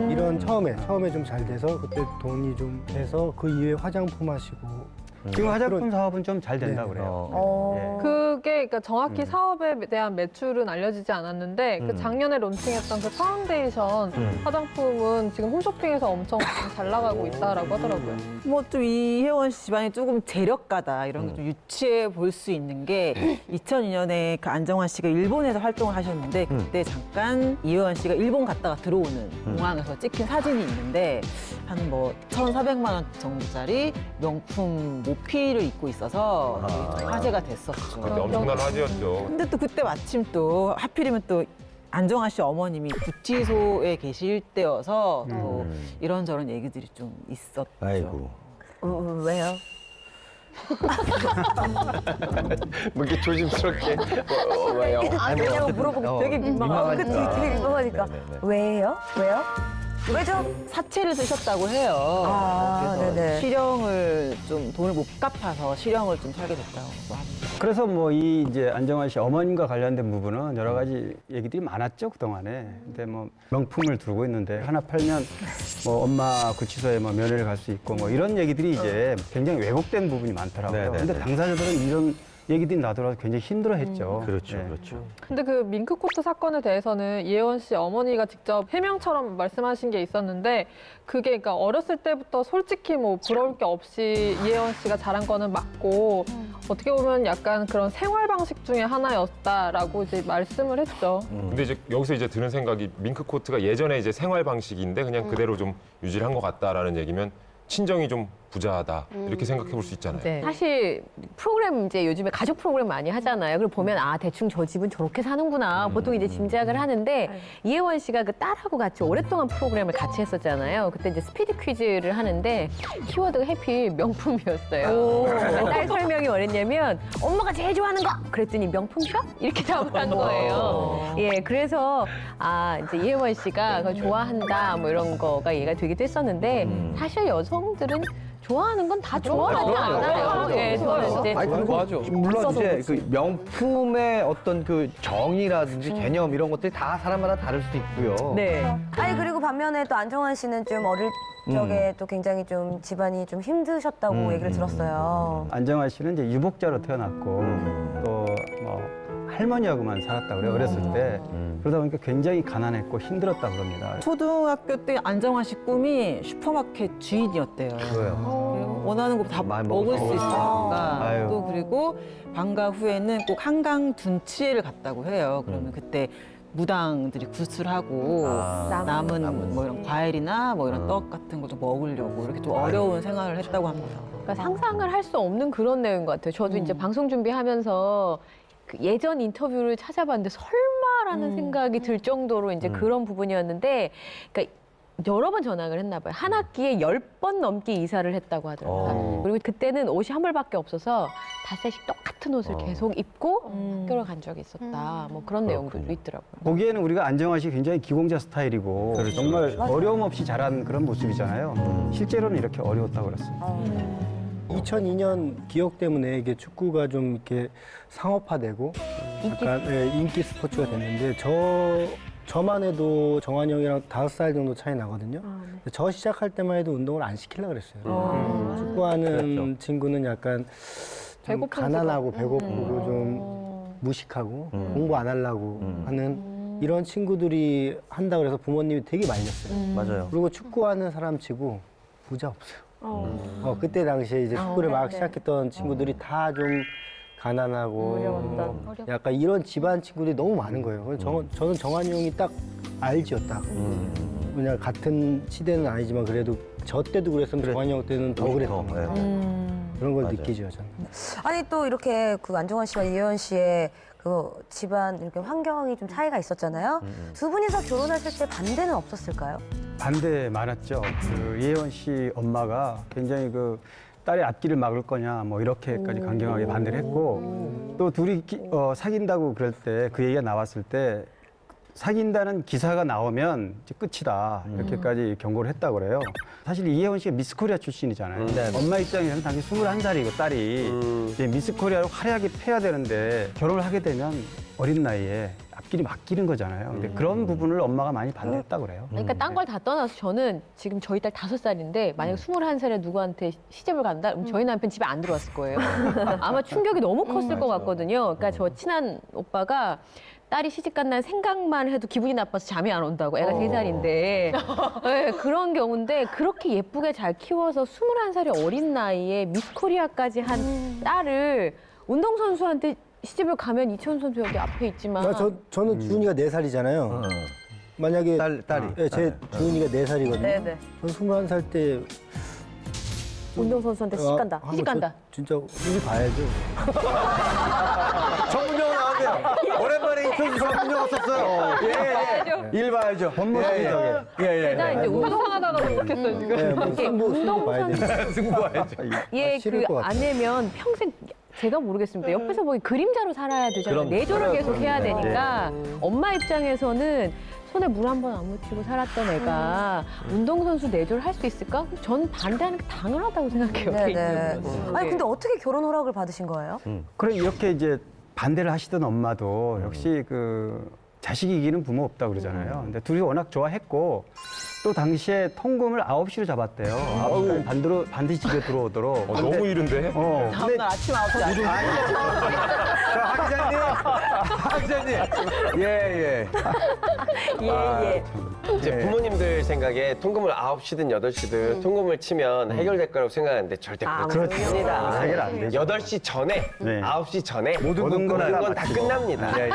이런 처음에 좀 잘 돼서 그때 돈이 좀 돼서 그 이후에 화장품 하시고 지금 화장품 사업은 좀 잘 된다고 그래요. 예. 그게 그러니까 정확히 사업에 대한 매출은 알려지지 않았는데 그 작년에 론칭했던 그 파운데이션 화장품은 지금 홈쇼핑에서 엄청 잘 나가고 있다라고 하더라고요. 뭐 좀 이혜원 씨 집안이 조금 재력가다 이런 게 좀 유치해 볼 수 있는 게 2002년에 그 안정환 씨가 일본에서 활동을 하셨는데 그때 잠깐 이혜원 씨가 일본 갔다가 들어오는 공항에서 찍힌 사진이 있는데 한 뭐 1,400만 원 정도짜리 명품 모피를 입고 있어서 되게 좀 화제가 됐었죠. 엄청난 화제였죠. 근데 또 그때 마침 또 하필이면 또 안정환 씨 어머님이 구치소에 계실 때여서 또 이런저런 얘기들이 좀 있었죠. 아이고. 왜요? 뭐 이렇게 조심스럽게 왜요? 왜냐면 물어보고 되게 민망하고 되게 민망하니까 왜요? 왜요? 왜죠? 사채를 쓰셨다고 해요. 그래서 네네. 실형을 좀 돈을 못 갚아서 실형을 좀 살게 됐다고 합니다. 그래서 뭐 이 이제 안정환 씨 어머님과 관련된 부분은 여러 가지 얘기들이 많았죠 그동안에. 근데 뭐 명품을 두고 있는데 하나 팔면 뭐 엄마 구치소에 뭐 면회를 갈 수 있고 뭐 이런 얘기들이 이제 굉장히 왜곡된 부분이 많더라고요. 근데 당사자들은 이런 얘기들이 나더라도 굉장히 힘들어했죠. 그렇죠, 예. 그렇죠. 근데 그 밍크코트 사건에 대해서는 이혜원 씨 어머니가 직접 해명처럼 말씀하신 게 있었는데 그게 그러니까 어렸을 때부터 솔직히 뭐 부러울 게 없이 이혜원 씨가 잘한 거는 맞고 어떻게 보면 약간 그런 생활 방식 중에 하나였다라고 이제 말씀을 했죠. 근데 이제 여기서 이제 드는 생각이 밍크 코트가 예전에 이제 생활 방식인데 그냥 그대로 좀 유지를 한 것 같다라는 얘기면 친정이 좀 부자하다 이렇게 생각해 볼 수 있잖아요. 네. 사실 프로그램 이제 요즘에 가족 프로그램 많이 하잖아요. 그걸 보면 아 대충 저 집은 저렇게 사는구나 보통 이제 짐작을 하는데 이혜원 씨가 그 딸하고 같이 오랫동안 프로그램을 같이 했었잖아요. 그때 이제 스피드 퀴즈를 하는데 키워드가 해피 명품이었어요. 그러니까 딸 설명이 뭐랬냐면 엄마가 제일 좋아하는 거 그랬더니 명품숍 이렇게 답을 한 거예요. 예, 그래서 아 이제 이혜원 씨가 그걸 좋아한다 뭐 이런 거가 이해가 되기도 했었는데 사실 여성들은 좋아하는 건 다 좋아하지 않아요. 예, 저는 이제 아니, 그리고 물론 이제 그 명품의 어떤 그 정의라든지 개념 이런 것들이 다 사람마다 다를 수도 있고요. 네. 아니 그리고 반면에 또 안정환 씨는 좀 어릴 적에 또 굉장히 좀 집안이 좀 힘드셨다고 얘기를 들었어요. 안정환 씨는 이제 유복자로 태어났고 또 뭐 할머니하고만 살았다 그래요 어렸을 때. 그러다 보니까 굉장히 가난했고 힘들었다 그럽니다. 초등학교 때 안정환 씨 꿈이 슈퍼마켓 주인이었대요. 왜요? 원하는 거 다 많이 먹을 먹을 수 수 있으니까. 아유. 또 그리고 방과 후에는 꼭 한강 둔치에를 갔다고 해요. 그러면 그때 무당들이 구슬하고 남은 뭐 이런 과일이나 뭐 이런 떡 같은 거 좀 먹으려고 이렇게 좀 어려운 생활을 했다고 합니다. 그러니까 상상을 할 수 없는 그런 내용인 것 같아요. 저도 이제 방송 준비하면서 그 예전 인터뷰를 찾아봤는데 설마라는 생각이 들 정도로 이제 그런 부분이었는데, 그러니까 여러 번 전학을 했나 봐요. 한 학기에 10번 넘게 이사를 했다고 하더라고요. 그리고 그때는 옷이 한 벌밖에 없어서 닷새씩 똑같은 옷을 계속 입고 학교를 간 적이 있었다. 뭐 그런 내용들도 있더라고요. 보기에는 우리가 안정환 씨 굉장히 기공자 스타일이고 정말 어려움 없이 자란 그런 모습이잖아요. 실제로는 이렇게 어려웠다고 그랬습니다. 2002년 기억 때문에 이게 축구가 좀 이렇게 상업화되고 약간 인기 스포츠가 됐는데 저만 해도 정한영이랑 5살 정도 차이 나거든요. 저 시작할 때만 해도 운동을 안 시키려고 그랬어요. 축구하는 친구는 약간 좀 가난하고 배고프고 좀 무식하고 공부 안 하려고 하는 이런 친구들이 한다 그래서 부모님이 되게 말렸어요. 맞아요. 그리고 축구하는 사람 치고 부자 없어요. 그때 당시에 이제 축구를 막 시작했던 친구들이 다 좀 가난하고 약간 이런 집안 친구들이 너무 많은 거예요. 그래서 저는 정한이 형이 딱 알지요, 딱. 그냥 같은 시대는 아니지만 그래도 저 때도 그랬으면 정한이 형 때는 더 그랬던 거예요. 그런 걸 느끼죠, 저는. 아니 또 이렇게 그 안정환 씨와 이혜원 씨의 그 집안 이렇게 환경이 좀 차이가 있었잖아요. 두 분이서 결혼하실 때 반대는 없었을까요? 반대 많았죠. 그 이혜원 씨 엄마가 굉장히 그 딸의 앞길을 막을 거냐 뭐 이렇게까지 강경하게 반대를 했고 또 둘이 사귄다고 그럴 때 그 얘기가 나왔을 때 사귄다는 기사가 나오면 이제 끝이다 이렇게까지 경고를 했다고 그래요. 사실 이혜원 씨가 미스 코리아 출신이잖아요. 엄마 입장에서는 당시 21살이고 딸이 이제 미스 코리아를 화려하게 패야 되는데 결혼을 하게 되면 어린 나이에 앞길이 막히는 거잖아요. 근데 그런 부분을 엄마가 많이 반대했다고 그래요. 그러니까 딴 걸 다 떠나서 저는 지금 저희 딸 5살인데 만약 21살에 누구한테 시집을 간다? 그럼 저희 남편 집에 안 들어왔을 거예요. 아마 충격이 너무 컸을 것 같거든요. 그러니까 저 친한 오빠가 딸이 시집 간 날 생각만 해도 기분이 나빠서 잠이 안 온다고. 애가 3살인데. 네, 그런 경우인데 그렇게 예쁘게 잘 키워서 21살의 어린 나이에 미스 코리아까지 한 딸을 운동선수한테 시집을 가면 이천수 선수 여기 앞에 있지만 저는 주은이가 4살이잖아요. 만약에 딸이. 네, 제 주은이가 4살이거든요. 네네. 전 21살 때 운동선수한테 시집 간다. 한번 시집 간다. 진짜 일 봐야죠. 전문용어 나왔네요. 오랜만에 이천수 전문용어 썼어요. 예. 일 봐야죠. 본모습이죠. 제가 이제 상상하다가 욕했어요, 지금. 네, 뭐 이렇게 승부 봐야 되니까. 승부해야죠. 얘 싫을 그 것 같아요. 아내면 평생 제가 모르겠습니다. 옆에서 보기 그림자로 살아야 되잖아요. 내조를 계속 해야 되니까 엄마 입장에서는 손에 물 한 번 안 묻히고 살았던 애가 운동선수 내조를 할 수 있을까? 전 반대하는 게 당연하다고 생각해요. 네네. 개인적으로. 아니 근데 어떻게 결혼 허락을 받으신 거예요? 그래 이렇게 이제 반대를 하시던 엄마도 역시 그 자식이 이기는 부모 없다 그러잖아요. 근데 둘이 워낙 좋아했고 또 당시에 통금을 9시로 잡았대요. 9시까지 반드시 집에 들어오도록. 너무 이른데? 다음날 아침 9시. 하 기자님. 예. 예. 이제 부모님들 생각에 통금을 9시든 8시든 통금을 치면 해결될 거라고 생각하는데 절대 그렇지 않습니다. 해결 안 되죠. 8시 전에, 네. 9시 전에 모든 건 건 다 마치고. 끝납니다. 예.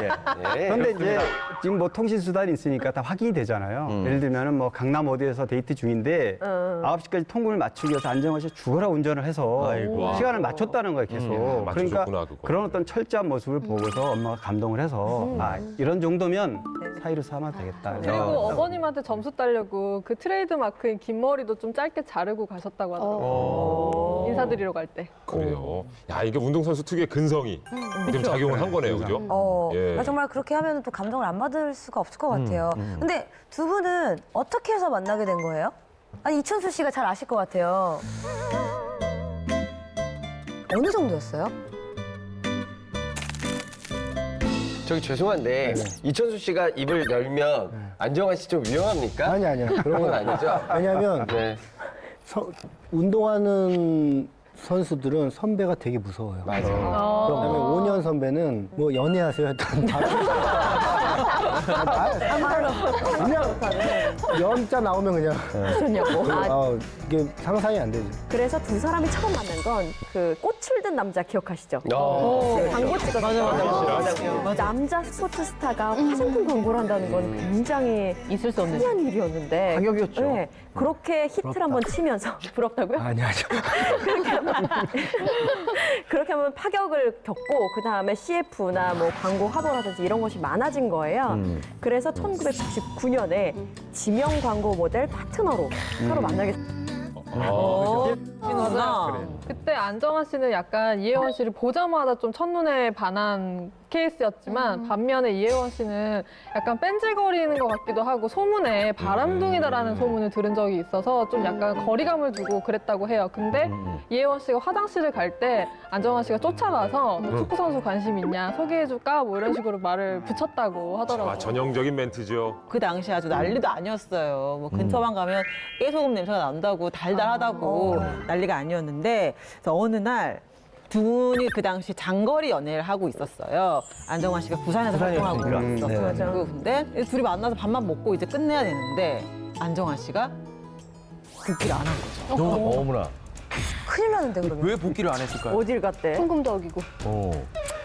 그런데 이제 지금 뭐 통신수단이 있으니까 다 확인이 되잖아요. 예를 들면은 뭐 강남 어디에서 데이트 중인데 9시까지 통금을 맞추기 위해서 안정환 씨 죽어라 운전을 해서 시간을 맞췄다는 거예요, 계속. 그러니까 맞춰줬구나, 그거. 그런 어떤 철저한 모습을 보고서 엄마가 감동을 해서 아, 이런 정도면 사이를 삼아도 되겠다. 그리고 어머님한테 점수 따려고 그 트레이드 마크인 긴 머리도 좀 짧게 자르고 가셨다고 하더라고요. 인사드리러 갈 때. 그래요. 야, 이게 운동선수 특유의 근성이 좀 작용을 한 거네요, 그죠? 예. 정말 그렇게 하면 또 감동을 안 받을 수가 없을 것 같아요. 근데 두 분은 어떻게 해서 만나게 된 거예요? 아니 이천수 씨가 잘 아실 것 같아요. 어느 정도였어요? 저기 죄송한데 이천수 씨가 입을 열면 안정환 씨 좀 위험합니까? 아니요. 그런 건 아니죠? 왜냐하면 네. 운동하는 선수들은 선배가 되게 무서워요. 맞아요. 그다음에 5년 선배는 뭐 연애하세요 했던 그냥 염자 나오면 그냥 이게 상상이 안 되죠. 그래서 두 사람이 처음 만난 건 그 꽃을 든 남자 기억하시죠? 광고 찍었어요. 남자 스포츠 스타가 화장품 광고를 한다는 건 굉장히 있을 수 없는. 신기한 일이었는데. 파격이었죠. 네, 그렇게 히트를 한번 치면서 부럽다고요? 아니요. 그렇게 하면 파격을 겪고 그 다음에 CF나 뭐 광고 화보라든지 이런 것이 많아진 거예요. 그래서 1999년에 지명 광고 모델 파트너로 서로 만나게 됐어요. 그때 안정환 씨는 약간 이혜원 씨를 보자마자 좀 첫눈에 반한 케이스였지만 반면에 이혜원 씨는 약간 뺀질거리는 것 같기도 하고 소문에 바람둥이다라는 소문을 들은 적이 있어서 좀 약간 거리감을 두고 그랬다고 해요. 근데 이혜원 씨가 화장실을 갈 때 안정환 씨가 쫓아가서 뭐 축구 선수 관심 있냐 소개해줄까 뭐 이런 식으로 말을 붙였다고 하더라고요. 아, 전형적인 멘트죠. 그 당시 아주 난리도 아니었어요. 뭐 근처만 가면 깨소금 냄새가 난다고 달달하다고 난리가 아니었는데 그래서 어느 날 두 분이 그 당시 장거리 연애를 하고 있었어요. 안정환 씨가 부산에서 활동하고 있었고 근데 둘이 만나서 밥만 먹고 이제 끝내야 되는데 안정환 씨가 복귀를 안 한 거죠. 어머나. 큰일 나는데 그러면. 왜 복귀를 안 했을까요? 어딜 갔대? 통금도 어기고.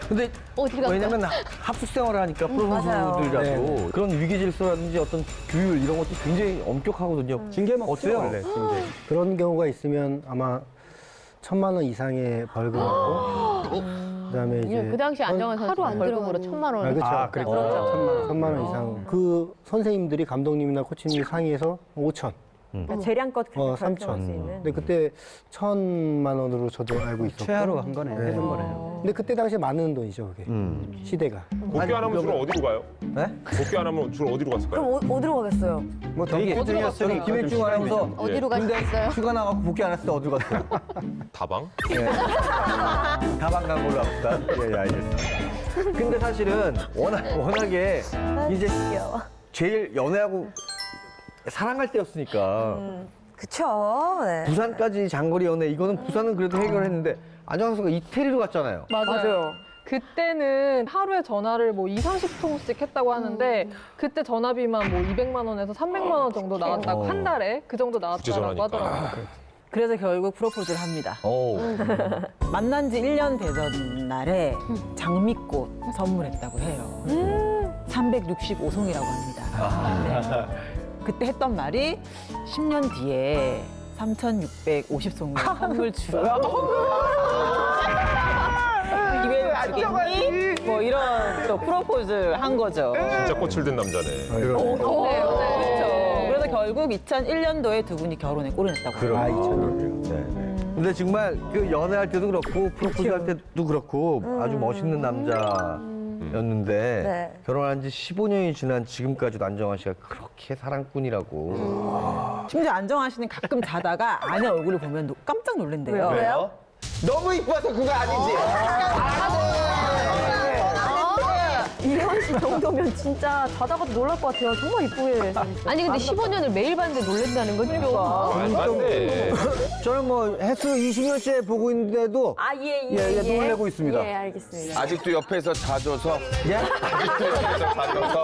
근데 어딜 갔다. 왜냐면 합숙 생활을 하니까 프로 선수들이라도 그런 위기 질서라든지 어떤 규율 이런 것도 굉장히 엄격하거든요. 징계 먹죠, 어때요? 원래 징계. 그런 경우가 있으면 아마 1,000만 원 이상의 벌금이고 그다음에 이제 그 당시 안정환 선수 벌금으로 1,000만 원. 그렇죠. 1,000만 원 이상. 그 선생님들이 감독님이나 코치님이 상의해서 5천. 그러니까 재량껏 그렇게 3천. 결정할 수 있는. 근데 그때 1,000만 원으로 저도 알고 있었고. 최하로 한 거네. 해준 거네요. 근데 그때 당시에 많은 돈이죠, 그게. 시대가. 복귀 안 하면 주로 어디로 가요? 네? 복귀 안 하면 주로 어디로 갔을까요? 그럼 어디로 가겠어요? 뭐 저기 김일중 아나운서 어디로 가셨어요? 휴가 나가고 복귀 안 했을 때 어디로 갔어요? 다방? 예. 다방 간 걸로 합시다. 예, 알겠습니다. 근데 사실은 워낙에 이제 제일 연애하고 사랑할 때였으니까 그쵸. 네. 부산까지 장거리 연애 이거는 부산은 그래도 해결했는데 안정환 선수가 이태리로 갔잖아요. 맞아요. 그때는 하루에 전화를 뭐 20-30통씩 했다고 하는데 그때 전화비만 뭐 200만 원에서 300만 원 정도 나왔다고 한 달에 그 정도 나왔다고 하더라고요. 그래서 결국 프로포즈를 합니다. 만난 지 1년 되던 날에 장미꽃 선물했다고 해요. 365송이라고 합니다. 네. 그때 했던 말이 10년 뒤에 3,650송을 선물 주고요. 기회를 주겠니? 뭐 이런 또 프로포즈를 한 거죠. 진짜 꽃을 든 남자네. 그렇죠. 그래서 결국 2001년도에 두 분이 결혼에 꼴을 냈다고 해요. 2000년. 근데 정말 그 연애할 때도 그렇고 프로포즈 할 때도 그렇고 아주 멋있는 남자였는데 네. 결혼한 지 15년이 지난 지금까지도 안정환 씨가 그렇게 사랑꾼이라고. 심지어 안정환 씨는 가끔 자다가 아내 얼굴을 보면 깜짝 놀란대요. 왜요? 너무 이뻐서 그거 아니지? 이혜원 씨 정도면 진짜 자다가도 놀랄 것 같아요. 정말 이쁘게. 아니 근데 15년을 매일 봤는데 놀란다는 건 좀. 말도 안 돼. 저는 뭐 횟수 20년째 보고 있는데도 놀래고 있습니다. 예, 알겠습니다. 아직도 옆에서 자줘서 예? 아직도 옆에서 자줘서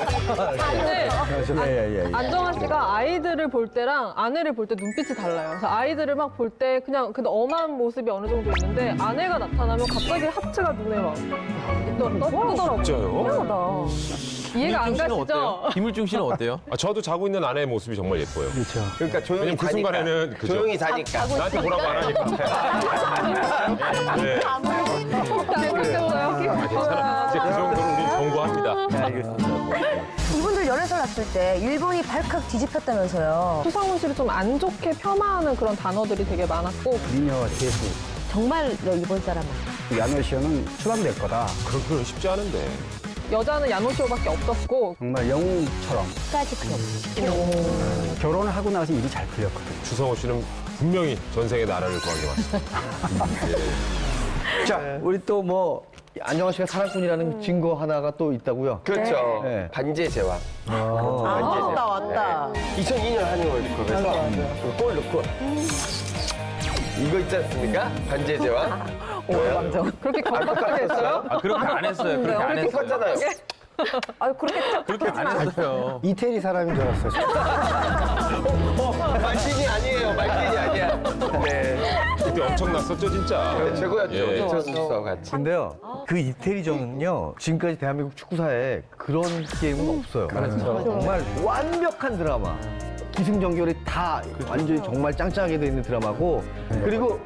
근데 안정환 씨가 아이들을 볼 때랑 아내를 볼 때 눈빛이 달라요. 그래서 아이들을 막 볼 때 그냥 그 엄한 모습이 어느 정도 있는데 아내가 나타나면 갑자기 하트가 눈에 막 뜨더라고요. 진짜요? 이해가 안 김일중 씨는 가시죠? 어때요? 김일중 씨는 어때요? 저도 자고 있는 아내의 모습이 정말 예뻐요. 그렇죠. 그러니까 조용히 왜냐면 그 자니까. 순간에는 그죠? 조용히 자니까. 나한테 뭐라고 안 하니까. 네. 잘못했어요. 괜찮아. 이제 그 정도로 우리 경고합니다. 이분들 열애설 났을 때 일본이 발칵 뒤집혔다면서요. 수상훈 씨를 좀 안 좋게 폄하하는 그런 단어들이 되게 많았고 미녀와 제수. 정말 너 일본 사람 아니야. 야노시오는 추방될 거다. 그건 쉽지 않은데. 여자는 야노시오밖에 없었고 정말 영웅처럼. 끝까지 그렇 결혼을 하고 나서 일이 잘 풀렸거든. 주성호 씨는 분명히 전생에 나라를 구하게 왔습니다. 자, 우리 또 뭐 안정환 씨가 사랑꾼이라는 증거 하나가 또 있다고요? 그렇죠. 네. 반지의 제왕. 왔다 왔다. 2002년 한일 월드컵에서 골 넣고 이거 있지 않습니까? 반지의 제왕. 뭐야? 그렇게 격박하게 했어요? 그렇게 안 했어요. 그렇게 안 했어요. 똑같잖아요. 그렇게 안 했어요. 이태리 사람인 줄 알았어요. 말진이 아니에요. 말진이 아니야. 네. 그때 엄청났었죠, 진짜. 최고였죠. 예. 이천수와 같이. 근데요, 그 이태리전은요, 지금까지 대한민국 축구사에 그런 게임은 없어요. 정말 완벽한 드라마. 기승전결이 다 완전히 정말 짱짱하게 돼 있는 드라마고, 그리고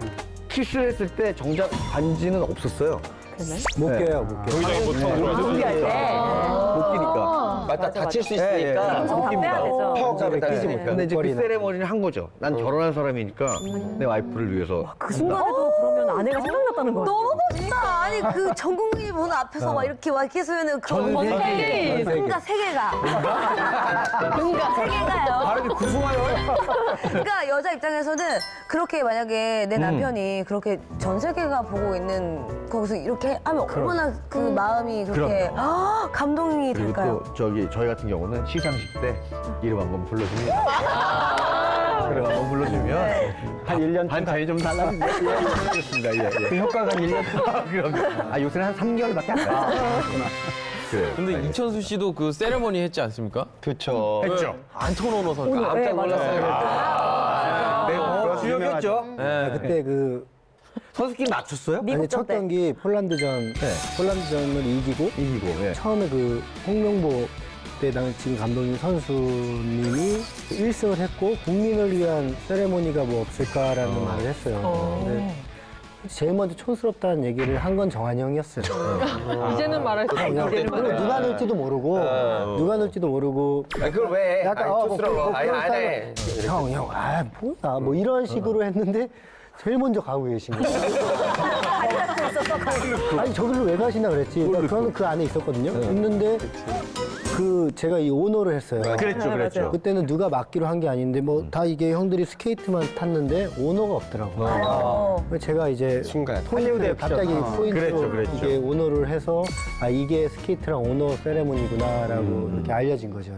키스를 했을 때 정작 반지는 없었어요. 못 껴요, 못 껴요. 경기장에 보통 들어가죠. 못 끼니까. 맞다. 다칠 수 있으니까. 못 끼니다. 턱을 다치지 못해. 근데 이제 그 세레머니를 한 거죠. 난 결혼한 사람이니까 내 와이프를 위해서. 그 순간에도 그러면 아내가 생각났다는 거예요. 너무 멋있다. 아니 그 전 국민이 보는 앞에서 막 이렇게 와 계시면은 그 전 세계. 금가 세 개가. 금가 세 개가요. 발음이 구수해요. 그러니까 여자 입장에서는 그렇게 만약에 내 남편이 그렇게 전 세계가 보고 있는 거기서 이렇게 하면 얼마나 그 마음이 그렇게 감동이 그리고 될까요? 또 저희 같은 경우는 시상식 때 이름 한번 불러줍니다. 이름 한번 불러주면 한 1년 반찬이 좀 달라는데 그렇습니다. 예, 예. 그 효과가 한 1년. 그럼 요새는 한 3개월밖에 안 가요. 그래요. 근데 이천수 씨도 그 세레머니 했지 않습니까? 그렇죠. 했죠. 안토노노 선수. 깜짝 놀랐어요. 네, 주역이었죠. 네. 그때 그 선수끼리 맞췄어요? 아니, 첫 경기 폴란드전, 폴란드전을 이기고 예. 처음에 그 홍명보 때 당 지금 감독님 선수님이 1승을 했고 국민을 위한 세레모니가 뭐 없을까라는 말을 했어요. 근데 제일 먼저 촌스럽다는 얘기를 한 건 정한이 형이었어요. 이제는 말할 수 그냥 있는. 누가 넣을지도 모르고 누가 넣을지도 모르고 그걸 왜? 약간 촌스러워. 아예 안 해. 형, 뭐야, 뭐 이런 식으로 했는데 제일 먼저 가고 계신 거예요. 아니 저기로 왜 가시나 그랬지. 저는 그 안에 있었거든요. 있는데 제가 이 오너를 했어요. 그랬죠. 그때는 누가 맡기로 한 게 아닌데 뭐 다 이게 형들이 스케이트만 탔는데 오너가 없더라고요. 그래서 제가 이제 순간. 포인트를 갑자기 포인트로 그랬죠. 이게 오너를 해서 이게 스케이트랑 오너 세레모니구나라고 이렇게 알려진 거죠.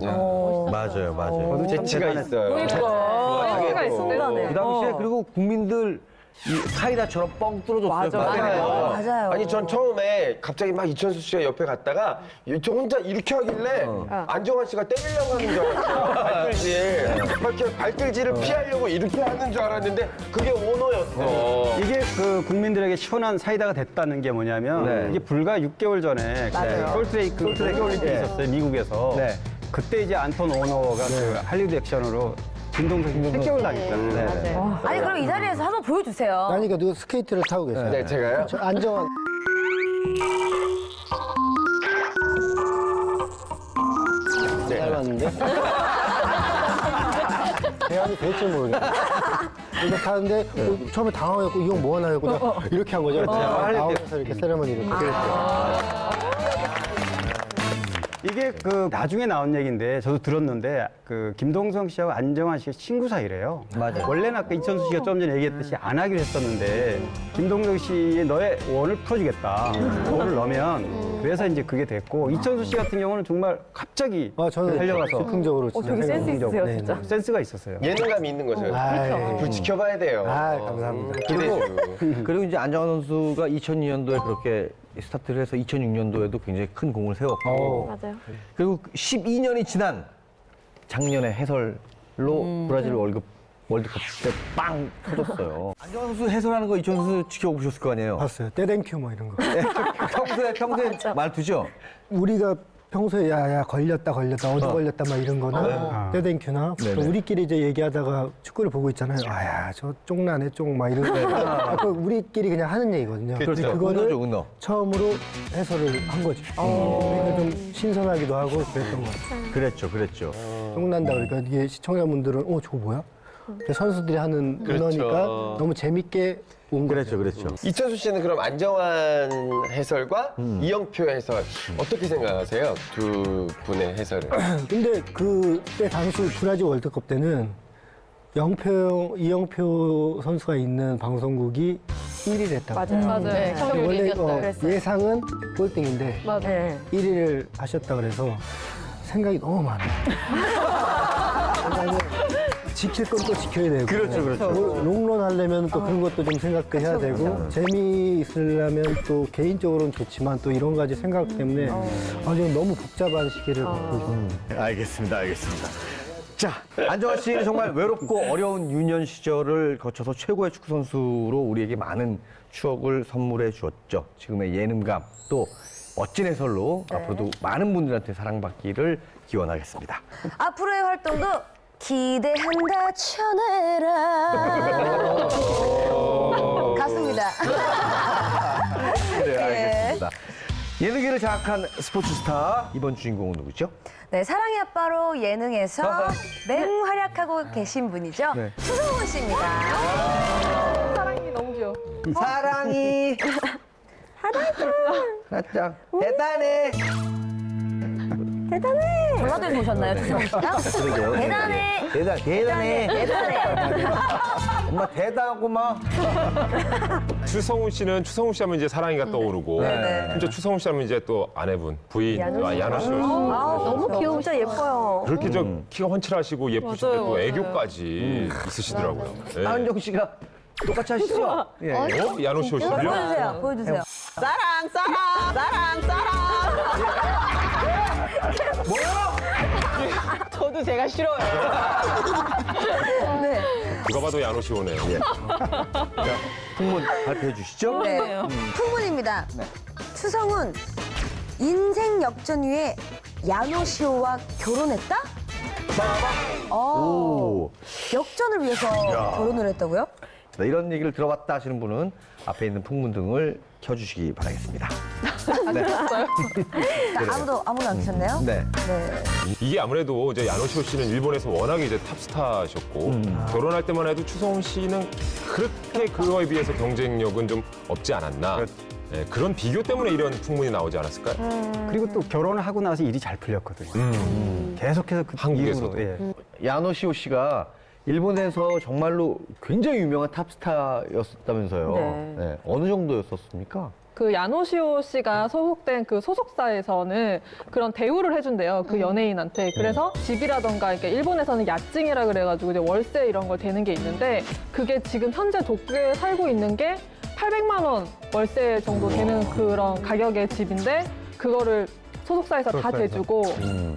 맞아요. 재치가 있어요. 포인트가 있었네. 그 당시에 그리고 국민들 이 사이다처럼 뻥 뚫어줬어요. 맞아요. 아니 전 처음에 갑자기 막 이천수 씨가 옆에 갔다가 저 혼자 이렇게 하길래 안정환 씨가 때리려고 하는 줄 알았어요. 발길질. 막 이렇게 발길질을 피하려고 이렇게 하는 줄 알았는데 그게 오너였어. 이게 그 국민들에게 시원한 사이다가 됐다는 게 뭐냐면 이게 불과 6개월 전에 솔트레이크 올림픽이 있었어요, 미국에서. 그때 이제 안톤 오너가 그 할리우드 액션으로 김동석이 폐격을 당했잖아요. 아니 그럼 이 자리에서 한번 보여주세요. 그러니까 누가 스케이트를 타고 계세요. 네, 제가요? 저 안정환. 잘 봤는데? 대안이 될지 모르겠어요. 이거 타는데 처음에 당황했고 이 형 뭐 하나 했고 내가 이렇게 한 거죠. 나오면서 이렇게 세레머니를. 이게 그 나중에 나온 얘기인데 저도 들었는데 그 김동성 씨하고 안정환 씨가 친구 사이래요. 맞아요. 원래는 아까 이천수 씨가 좀 전에 얘기했듯이 안 하기로 했었는데 김동성 씨의 너의 원을 풀어주겠다. 원을 넣으면 그래서 이제 그게 됐고 이천수 씨 같은 경우는 정말 갑자기 저는 달려가서 즉흥적으로 진짜 되게 센스 있으세요, 네, 진짜. 네. 센스가 있었어요. 예능감이 있는 거죠. 아이, 불 지켜봐야 돼요. 감사합니다. 그리고 이제 안정환 선수가 2002년도에 그렇게 스타트를 해서 2006년도에도 굉장히 큰 공을 세웠고 맞아요. 그리고 12년이 지난 작년에 해설로 브라질 월드컵 때 빵 터졌어요. 안정환 선수 해설하는 거 이천수 선수 지켜보셨을 거 아니에요? 봤어요. 떼땡큐 뭐 이런 거. 평소에 말투죠? 우리가 평소에 야야 걸렸다 어디 걸렸다 막 이런 거는 떼땡큐나 우리끼리 이제 얘기하다가 축구를 보고 있잖아요. 아야 저 쫑나네 쫑 막 이런 거. 그 우리끼리 그냥 하는 얘기거든요. 근데 그거를 은어. 처음으로 해설을 한 거죠. 그러니까 좀 신선하기도 하고 그랬던 것 같아요. 그랬죠. 쫑난다 그러니까 이게 시청자분들은 저거 뭐야? 선수들이 하는 은어니까 너무 재밌게 온 거죠. 그랬죠. 이천수 씨는 그럼 안정환 해설과 이영표 해설 어떻게 생각하세요? 두 분의 해설을. 근데 그때 당시 브라질 월드컵 때는 이영표 선수가 있는 방송국이 1위를 했다고. 맞아요. 네. 원래 예상은 꼴등인데 맞아요. 1위를 하셨다 그래서 생각이 너무 많아요. 지킬 건 또 지켜야 되고. 그렇죠. 롱런 하려면 또 그런 것도 좀 생각해야 되고. 재미있으려면 또 개인적으로는 좋지만 또 이런 가지 생각 때문에 지금 너무 복잡한 시기를 갖고 있어요. 알겠습니다. 자, 안정환 씨는 정말 외롭고 어려운 유년 시절을 거쳐서 최고의 축구 선수로 우리에게 많은 추억을 선물해 주었죠. 지금의 예능감 또 멋진 해설로 앞으로도 많은 분들한테 사랑받기를 기원하겠습니다. 앞으로의 활동도 기대한다 쳐내라. 갔습니다. 네, 알겠습니다. 예능계를 장악한 스포츠 스타 이번 주인공은 누구죠? 네, 사랑의 아빠로 예능에서 맹활약하고 계신 분이죠. 네. 추성훈 씨입니다. 사랑이 너무 귀여워. 사랑이 하나짱 대단해. 전라도에 오셨나요, 추성훈 씨가? 대단해. 대단해. 엄마 대단하구만. 추성훈 씨는 추성훈 씨 하면 이제 사랑이가 떠오르고 진짜 추성훈 씨 하면 이제 또 아내분 부인 야노 씨. 너무 귀여워. 진짜 예뻐요. 그렇게 저 키가 헌칠하시고 예쁘신데 또 애교까지 있으시더라고요. 네. 안정 씨가 똑같이 하시죠? 예. 야노 씨 오시면 보여주세요. 사랑. 저도 제가 싫어요. 네. 누가 봐도 야노 씨 오네요. 풍문 발표해 주시죠. 네. 풍문입니다. 추성훈 인생 역전 위에 야노시오와 결혼했다? 오. 역전을 위해서 결혼을 했다고요? 이런 얘기를 들어봤다 하시는 분은 앞에 있는 풍문등을 켜주시기 바라겠습니다. 네. 아무도 안 계셨네요? 네. 이게 아무래도 이제 야노시오 씨는 일본에서 워낙에 이제 탑스타셨고 결혼할 때만 해도 추성훈 씨는 그렇게 그거에 비해서 경쟁력은 좀 없지 않았나. 네, 그런 비교 때문에 이런 풍문이 나오지 않았을까요? 그리고 또 결혼을 하고 나서 일이 잘 풀렸거든요. 계속해서 그 한국에서도. 이후로, 예. 야노시오 씨가 일본에서 정말로 굉장히 유명한 탑스타였다면서요. 네. 어느 정도였었습니까? 그 야노시오 씨가 소속된 그 소속사에서는 그런 대우를 해준대요. 그 연예인한테. 그래서 집이라던가, 그러니까 일본에서는 야증이라 그래가지고 이제 월세 이런 걸 대는 게 있는데 그게 지금 현재 도쿄에 살고 있는 게 800만 원 월세 정도 되는 그런 가격의 집인데 그거를 소속사에서 다 대주고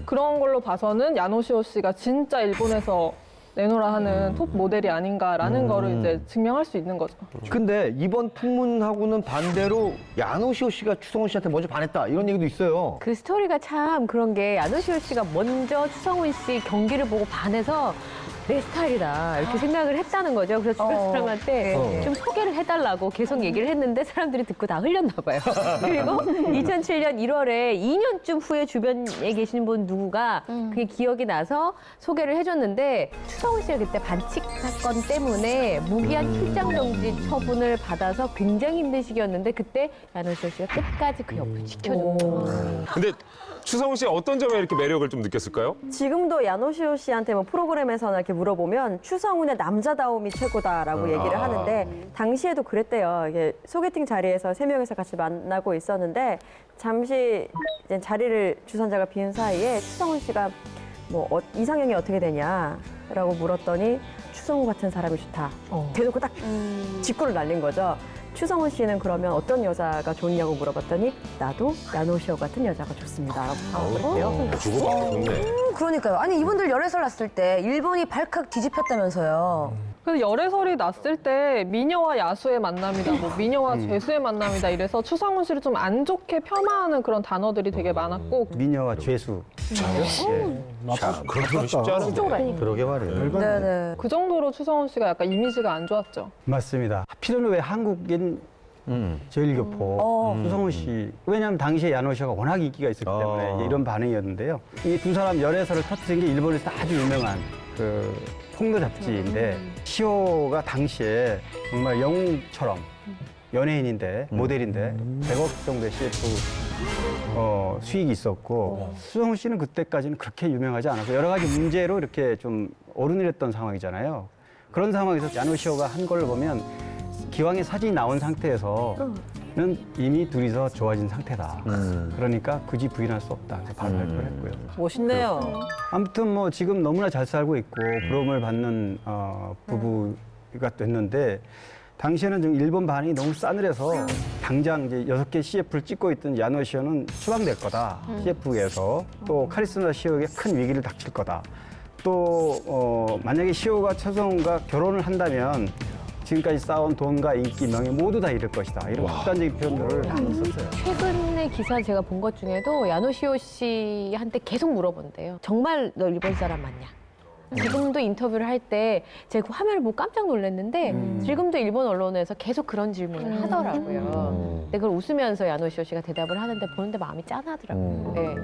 그런 걸로 봐서는 야노시오 씨가 진짜 일본에서 내노라 하는 톱 모델이 아닌가라는 거를 이제 증명할 수 있는 거죠. 근데 이번 풍문하고는 반대로 야노시오 씨가 추성훈 씨한테 먼저 반했다 이런 얘기도 있어요. 그 스토리가 참 그런 게 야노시오 씨가 먼저 추성훈 씨 경기를 보고 반해서 내 스타일이다 이렇게 생각을 했다는 거죠. 그래서 주변 사람한테 좀 소개를 해달라고 계속 얘기를 했는데 사람들이 듣고 다 흘렸나 봐요. 그리고 2007년 1월에 2년쯤 후에 주변에 계신 분 누구가 그게 기억이 나서 소개를 해줬는데 추성훈 씨가 그때 반칙 사건 때문에 무기한 출장 정지 처분을 받아서 굉장히 힘든 시기였는데 그때 야노시오 씨가 끝까지 그 옆을 지켜줬죠. 근데 추성훈 씨 어떤 점에 이렇게 매력을 좀 느꼈을까요? 지금도 야노시오 씨한테 뭐 프로그램에서나 이렇게 물어보면 추성훈의 남자다움이 최고다라고 얘기를 하는데 당시에도 그랬대요. 이게 소개팅 자리에서 3명이서 같이 만나고 있었는데 잠시 이제 자리를 주선자가 비운 사이에 추성훈 씨가 뭐 이상형이 어떻게 되냐라고 물었더니 추성훈 같은 사람이 좋다. 대놓고 딱 직구를 날린 거죠. 추성훈 씨는 그러면 어떤 여자가 좋냐고 물어봤더니 나도 야노시오 같은 여자가 좋습니다. 라고 그랬대요. 주고받기 좋네. 그러니까요. 아니 이분들 열애설 났을 때 일본이 발칵 뒤집혔다면서요. 그래서 열애설이 났을 때 미녀와 야수의 만남이다, 뭐 미녀와 죄수의 만남이다 이래서 추성훈 씨를 좀 안 좋게 폄하하는 그런 단어들이 되게 많았고 미녀와 죄수. 그런 표현 쉽지 않은데. 그러게 말이에요. 네네. 그 정도로 추성훈 씨가 약간 이미지가 안 좋았죠. 맞습니다. 하필은 왜 한국인 제일교포 추성훈 씨. 왜냐하면 당시에 야노시오가 워낙 인기가 있었기 때문에 이제 이런 반응이었는데요. 이 두 사람 열애설을 터뜨린 게 일본에서 아주 유명한 그 폭로 잡지인데 시오가 당시에 정말 영웅처럼 연예인인데 모델인데 100억 정도의 CF 수익이 있었고 추성훈 씨는 그때까지는 그렇게 유명하지 않아서 여러 가지 문제로 이렇게 좀 오르내렸던 상황이잖아요. 그런 상황에서 야노시오가 한 걸 보면 기왕에 사진이 나온 상태에서는 이미 둘이서 좋아진 상태다. 그러니까 굳이 부인할 수 없다. 그래서 바로 발표를 했고요. 멋있네요. 아무튼 뭐 지금 너무나 잘 살고 있고 부러움을 받는 부부가 됐는데 당시에는 좀 일본 반응이 너무 싸늘해서 당장 이제 6개 CF를 찍고 있던 야노시오는 추방될 거다. CF에서 또 카리스마 시오에게 큰 위기를 닥칠 거다. 또 만약에 시오가 추성훈과 결혼을 한다면 지금까지 쌓아온 돈과 인기, 명예 모두 다 잃을 것이다. 이런 극단적인 표현들을 많이 썼어요. 최근의 기사 제가 본 것 중에도 야노시오 씨한테 계속 물어본대요. 정말 너 일본 사람 맞냐? 지금도 인터뷰를 할 때 제가 그 화면을 보고 깜짝 놀랐는데 지금도 일본 언론에서 계속 그런 질문을 하더라고요. 근데 그걸 웃으면서 야노시오 씨가 대답을 하는데 보는데 마음이 짠하더라고요. 네.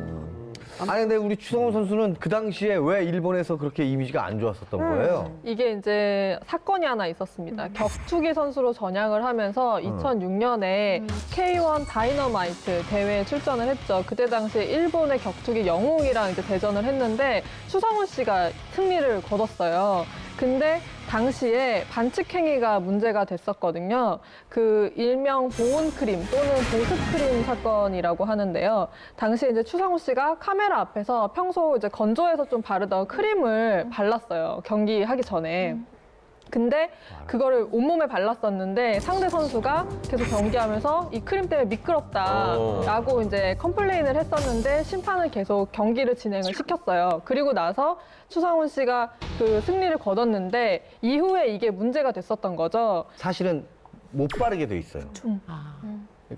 아니 근데 우리 추성훈 선수는 그 당시에 왜 일본에서 그렇게 이미지가 안 좋았었던 거예요? 이게 이제 사건이 하나 있었습니다. 격투기 선수로 전향을 하면서 2006년에 K1 다이너마이트 대회에 출전을 했죠. 그때 당시에 일본의 격투기 영웅이랑 이제 대전을 했는데 추성훈 씨가 승리를 거뒀어요. 근데 당시에 반칙행위가 문제가 됐었거든요. 그 일명 보온크림 또는 보습크림 사건이라고 하는데요. 당시에 이제 추성훈 씨가 카메라 앞에서 평소 이제 건조해서 좀 바르던 크림을 발랐어요. 경기하기 전에. 근데 그거를 온몸에 발랐었는데 상대 선수가 계속 경기하면서 이 크림 때문에 미끄럽다라고 이제 컴플레인을 했었는데 심판은 계속 경기를 진행을 시켰어요. 그리고 나서 추성훈 씨가 그 승리를 거뒀는데 이후에 이게 문제가 됐었던 거죠. 사실은 못 바르게 돼 있어요.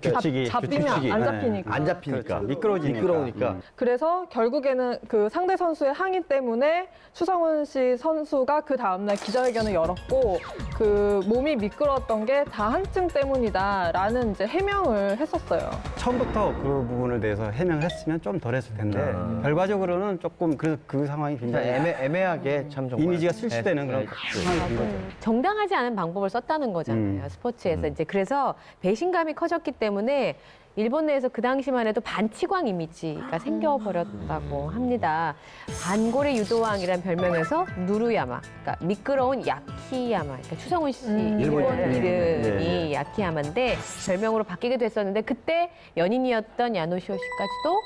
규칙이 잡히면 안 잡히니까. 안 잡히니까. 그렇죠. 미끄러우니까. 그래서 결국에는 그 상대 선수의 항의 때문에 추성훈 씨 선수가 그 다음날 기자회견을 열었고 그 몸이 미끄러웠던 게 다한증 때문이다라는 이제 해명을 했었어요. 처음부터 그 부분을 대해서 해명을 했으면 좀 덜했을 텐데 결과적으로는 조금 그래서 그 상황이 굉장히 애매하게 참 정말. 이미지가 실수되는 그런 상황이 된 거죠. 정당하지 않은 방법을 썼다는 거잖아요. 스포츠에서 이제 그래서 배신감이 커졌기 때문에 일본 내에서 그 당시만 해도 반치광 이미지가 생겨버렸다고 합니다. 반고래 유도왕이라는 별명에서 누루야마, 그러니까 미끄러운 야키야마, 그러니까 추성훈 씨 일본 이름이 야키야마인데 별명으로 바뀌게 됐었는데 그때 연인이었던 야노시오 씨까지도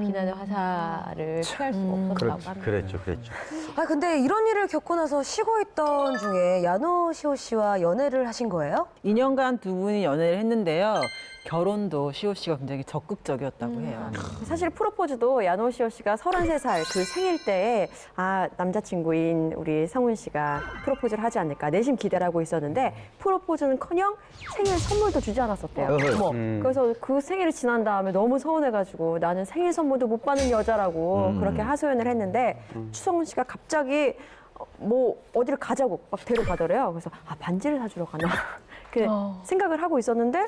비난의 화살을 피할 수 없었다고 합니다. 그랬죠. 아 근데 이런 일을 겪고 나서 쉬고 있던 중에 야노시오 씨와 연애를 하신 거예요? 2년간 두 분이 연애를 했는데요. 결혼도 시호 씨가 굉장히 적극적이었다고 해요. 사실 프로포즈도 야노시오 씨가 33살 그 생일 때에 남자친구인 우리 성훈 씨가 프로포즈를 하지 않을까 내심 기대를 하고 있었는데 프로포즈는커녕 생일 선물도 주지 않았었대요. 그래서 그 생일이 지난 다음에 너무 서운해가지고 나는 생일 선물도 못 받는 여자라고 그렇게 하소연을 했는데 추성훈 씨가 갑자기 뭐 어디를 가자고 막 데려가더래요. 그래서 반지를 사주러 가나 생각을 하고 있었는데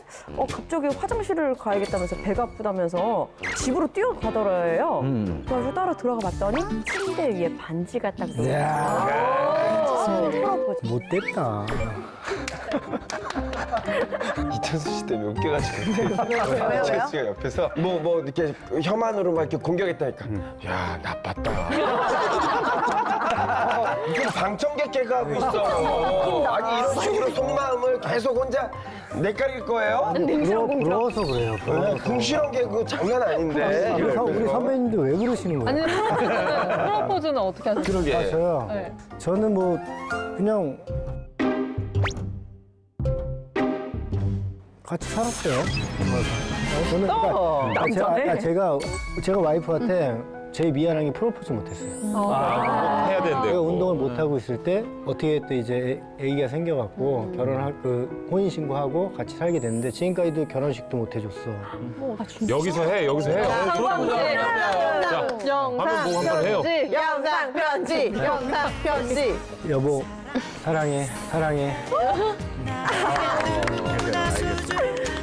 갑자기 화장실을 가야겠다면서 배가 아프다면서 집으로 뛰어가더래요. 그래서 따라 들어가 봤더니 침대 위에 반지가 딱 있어요. 프로포즈. 못됐다. 이천수 씨 때문에 웃겨가지고 이천수 씨가 옆에서 뭐 이렇게 혐한으로 막 이렇게 공격했다니까. 야 나빴다. 무슨 방청객 하고 있어. 아니 이런 식으로 속마음을 계속 혼자 내깔릴 거예요? 부러워서 그래요. 궁시렁 개그 장난 아닌데. 우리 선배님들 왜 그러시는 거예요? 아니 프로포즈는 어떻게 하셨어요? 그러게. 저요? 네. 저는 뭐 그냥 같이 살았어요. 저는 그러니까 제가 와이프한테 제일 미안한 게 프로포즈 못했어요. 해야 되는데. 제가 운동을 못 하고 있을 때 어떻게 또 이제 아기가 생겨갖고 결혼할 혼인 신고하고 같이 살게 됐는데 지금까지도 결혼식도 못 해줬어. 여기서 해. 한번 해요. 영상 편지. 여보 사랑해.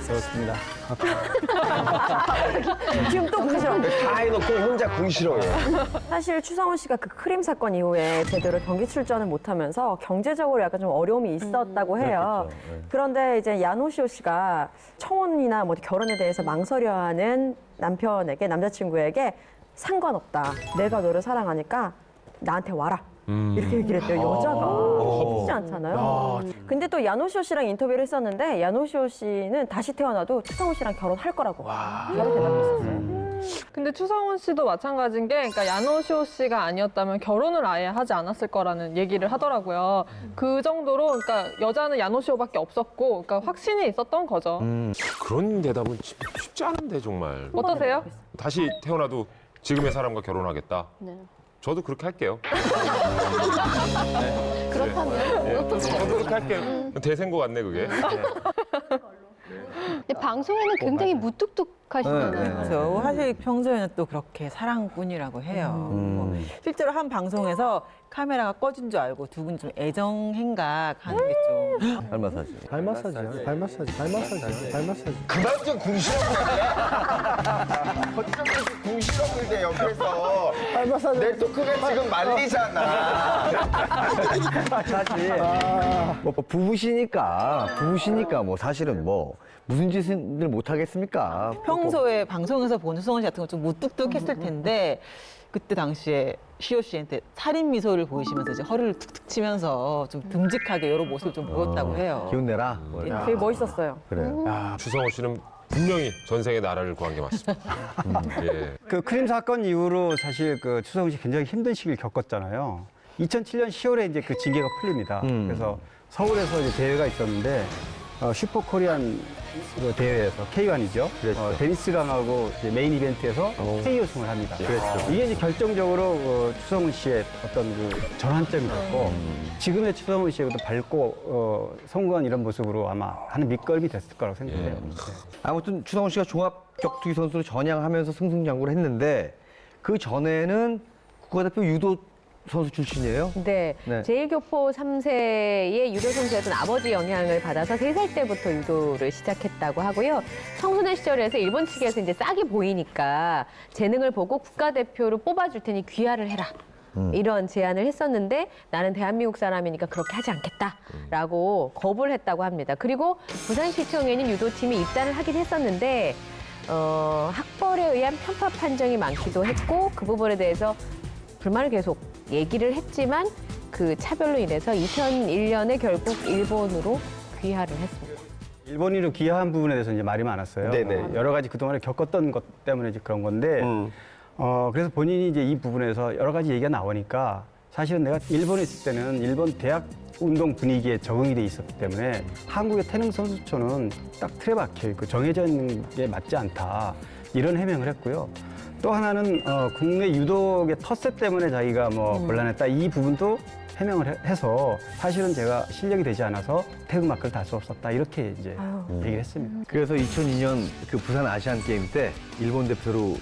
그렇습니다. 지금 또 궁시렁. 다 해놓고 혼자 궁시렁해요. 사실 추성훈 씨가 그 크림 사건 이후에 제대로 경기 출전을 못하면서 경제적으로 약간 좀 어려움이 있었다고 해요. 그런데 이제 야노시오 씨가 청혼이나 뭐 결혼에 대해서 망설여하는 남자친구에게 상관없다. 내가 너를 사랑하니까 나한테 와라. 이렇게 얘기를 했대요. 여자가 쉽지 않잖아요. 근데 또 야노시오 씨랑 인터뷰를 했었는데 야노시오 씨는 다시 태어나도 추성훈 씨랑 결혼할 거라고 바로 대답했었어요. 근데 추성훈 씨도 마찬가지인 게 그러니까 야노시오 씨가 아니었다면 결혼을 아예 하지 않았을 거라는 얘기를 하더라고요. 그 정도로 그러니까 여자는 야노시오밖에 없었고 그러니까 확신이 있었던 거죠. 그런 대답은 쉽지 않은데 정말. 어떠세요? 다시 태어나도 지금의 사람과 결혼하겠다. 네. 저도 그렇게 할게요. 그렇다면 저도 그렇게 할게요. 대세인 것 같네 그게. 근데 방송에는 굉장히 무뚝뚝하시잖아요. 그래서 사실 평소에는 또 그렇게 사랑꾼이라고 해요. 뭐 실제로 한 방송에서 카메라가 꺼진 줄 알고 두 분 좀 애정 행각하는 게 좀. 발 마사지. 발 마사지. 그만 좀 궁시렁을 해. 어쩜 궁시렁을 해 옆에서. 발 마사지. 내 토크가 지금 말리잖아. 사실 뭐 부부시니까 뭐 사실은 뭐 무슨 짓을 못 하겠습니까? 평소에 방송에서 보는 수성훈 씨 같은 건 좀 무뚝뚝했을 텐데 그때 당시에 시호 씨한테 살인 미소를 보이시면서 이제 허리를 툭툭 치면서 좀 듬직하게 이런 모습을 좀 보였다고 해요. 기운 내라. 되게 멋있었어요. 그래. 추성훈 씨는 분명히 전생에 나라를 구한 게 맞습니다. 예. 그 크림 사건 이후로 사실 그 추성훈 씨 굉장히 힘든 시기를 겪었잖아요. 2007년 10월에 이제 그 징계가 풀립니다. 그래서 서울에서 이제 대회가 있었는데 슈퍼 코리안 그 대회에서 K1이죠. 데니스 강하고 이제 메인 이벤트에서 K우승을 합니다. 이게 이제 결정적으로 추성훈 씨의 어떤 그 전환점이 됐고 지금의 추성훈 씨의 어떤 밝고 성공한 이런 모습으로 아마 하는 밑거름이 됐을 거라고 생각해요. 아무튼 추성훈 씨가 종합 격투기 선수로 전향하면서 승승장구를 했는데 그 전에는 국가대표 유도 선수 출신이에요? 네. 네. 제1교포 3세의 유도 선수였던 아버지 영향을 받아서 3살 때부터 유도를 시작했다고 하고요. 청소년 시절에서 일본 측에서 이제 싹이 보이니까 재능을 보고 국가대표로 뽑아줄 테니 귀화를 해라. 이런 제안을 했었는데 나는 대한민국 사람이니까 그렇게 하지 않겠다라고 거부를 했다고 합니다. 그리고 부산시청에는 유도팀이 입단을 하긴 했었는데 학벌에 의한 편파 판정이 많기도 했고 그 부분에 대해서 불만을 계속 얘기를 했지만 그 차별로 인해서 2001년에 결국 일본으로 귀화를 했습니다. 일본인으로 귀화한 부분에 대해서 이제 말이 많았어요. 네네. 여러 가지 그동안에 겪었던 것 때문에 이제 그런 건데, 그래서 본인이 이제 이 부분에서 여러 가지 얘기가 나오니까 사실은 내가 일본에 있을 때는 일본 대학 운동 분위기에 적응이 돼 있었기 때문에 한국의 태릉 선수촌은 딱 틀에 박혀 있고 정해져 있는 게 맞지 않다. 이런 해명을 했고요. 또 하나는 국내 유독의 텃세 때문에 자기가 뭐 곤란했다. 이 부분도 해명을 해서 사실은 제가 실력이 되지 않아서 태극마크를 달 수 없었다. 이렇게 이제 얘기를 했습니다. 그래서 2002년 그 부산 아시안 게임 때 일본 대표로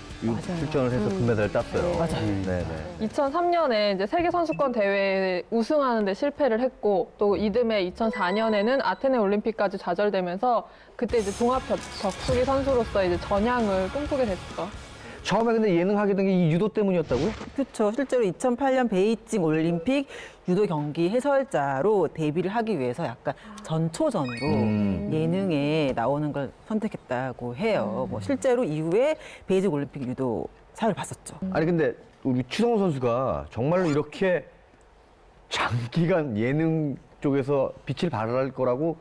출전을 해서 금메달을 땄어요. 맞아요. 네네. 2003년에 이제 세계 선수권 대회에 우승하는데 실패를 했고 또 이듬해 2004년에는 아테네 올림픽까지 좌절되면서 그때 이제 종합 격투기 선수로서 이제 전향을 꿈꾸게 됐죠. 처음에 근데 예능 하게 된 게 이 유도 때문이었다고요? 그렇죠. 실제로 2008년 베이징 올림픽 유도 경기 해설자로 데뷔를 하기 위해서 약간 전초전으로 예능에 나오는 걸 선택했다고 해요. 뭐 실제로 이후에 베이징 올림픽 유도 사를 봤었죠. 아니 근데 우리 추성훈 선수가 정말로 이렇게 장기간 예능 쪽에서 빛을 발할 거라고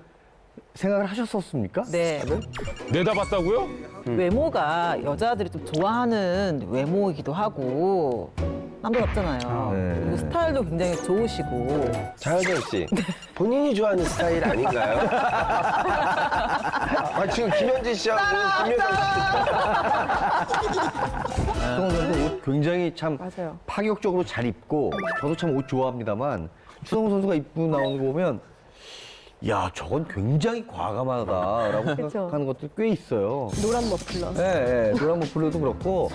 생각을 하셨었습니까? 네. 내다봤다고요? 외모가 여자들이 좀 좋아하는 외모이기도 하고 남자답잖아요. 네. 그리고 스타일도 굉장히 좋으시고. 장하정 씨, 본인이 좋아하는 스타일 아닌가요? 아, 지금 김현진 씨하고 김현정 추성훈 선수 옷 굉장히 참 맞아요. 파격적으로 잘 입고 저도 참 옷 좋아합니다만 추성훈 선수가 입고 나오는 거 보면 야, 저건 굉장히 과감하다라고 생각하는 것들 꽤 있어요. 노란 머플러. 네, 노란 머플러도 그렇고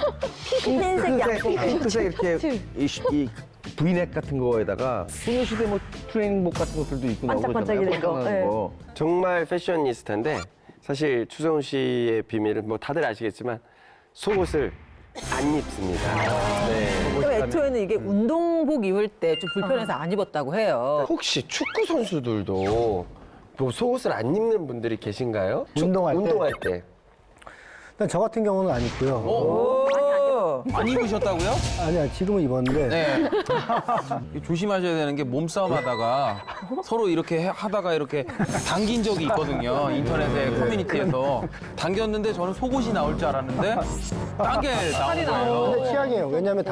핑크색 양복. 핑크색 이렇게 이 브이넥 같은 거에다가 소녀시대 뭐 트레이닝복 같은 것들도 입고 나오고 반짝반짝이는 거. 거. 정말 패셔니스타인데 사실 추성훈 씨의 비밀은 뭐 다들 아시겠지만 속옷을 안 입습니다. 네. 그럼 애초에는 이게 운동복 입을 때 좀 불편해서 안 입었다고 해요. 혹시 축구 선수들도 뭐 속옷을 안 입는 분들이 계신가요? 운동할 때? 때. 일단 저 같은 경우는 안 입고요. 안 입으셨다고요? 아니야, 지금은 입었는데. 네. 조심하셔야 되는 게 몸싸움 하다가 서로 이렇게 하다가 이렇게 당긴 적이 있거든요. 인터넷에 커뮤니티에서. 당겼는데 저는 속옷이 나올 줄 알았는데 딴 게 나온 거예요. 근데 취향이에요. 왜냐하면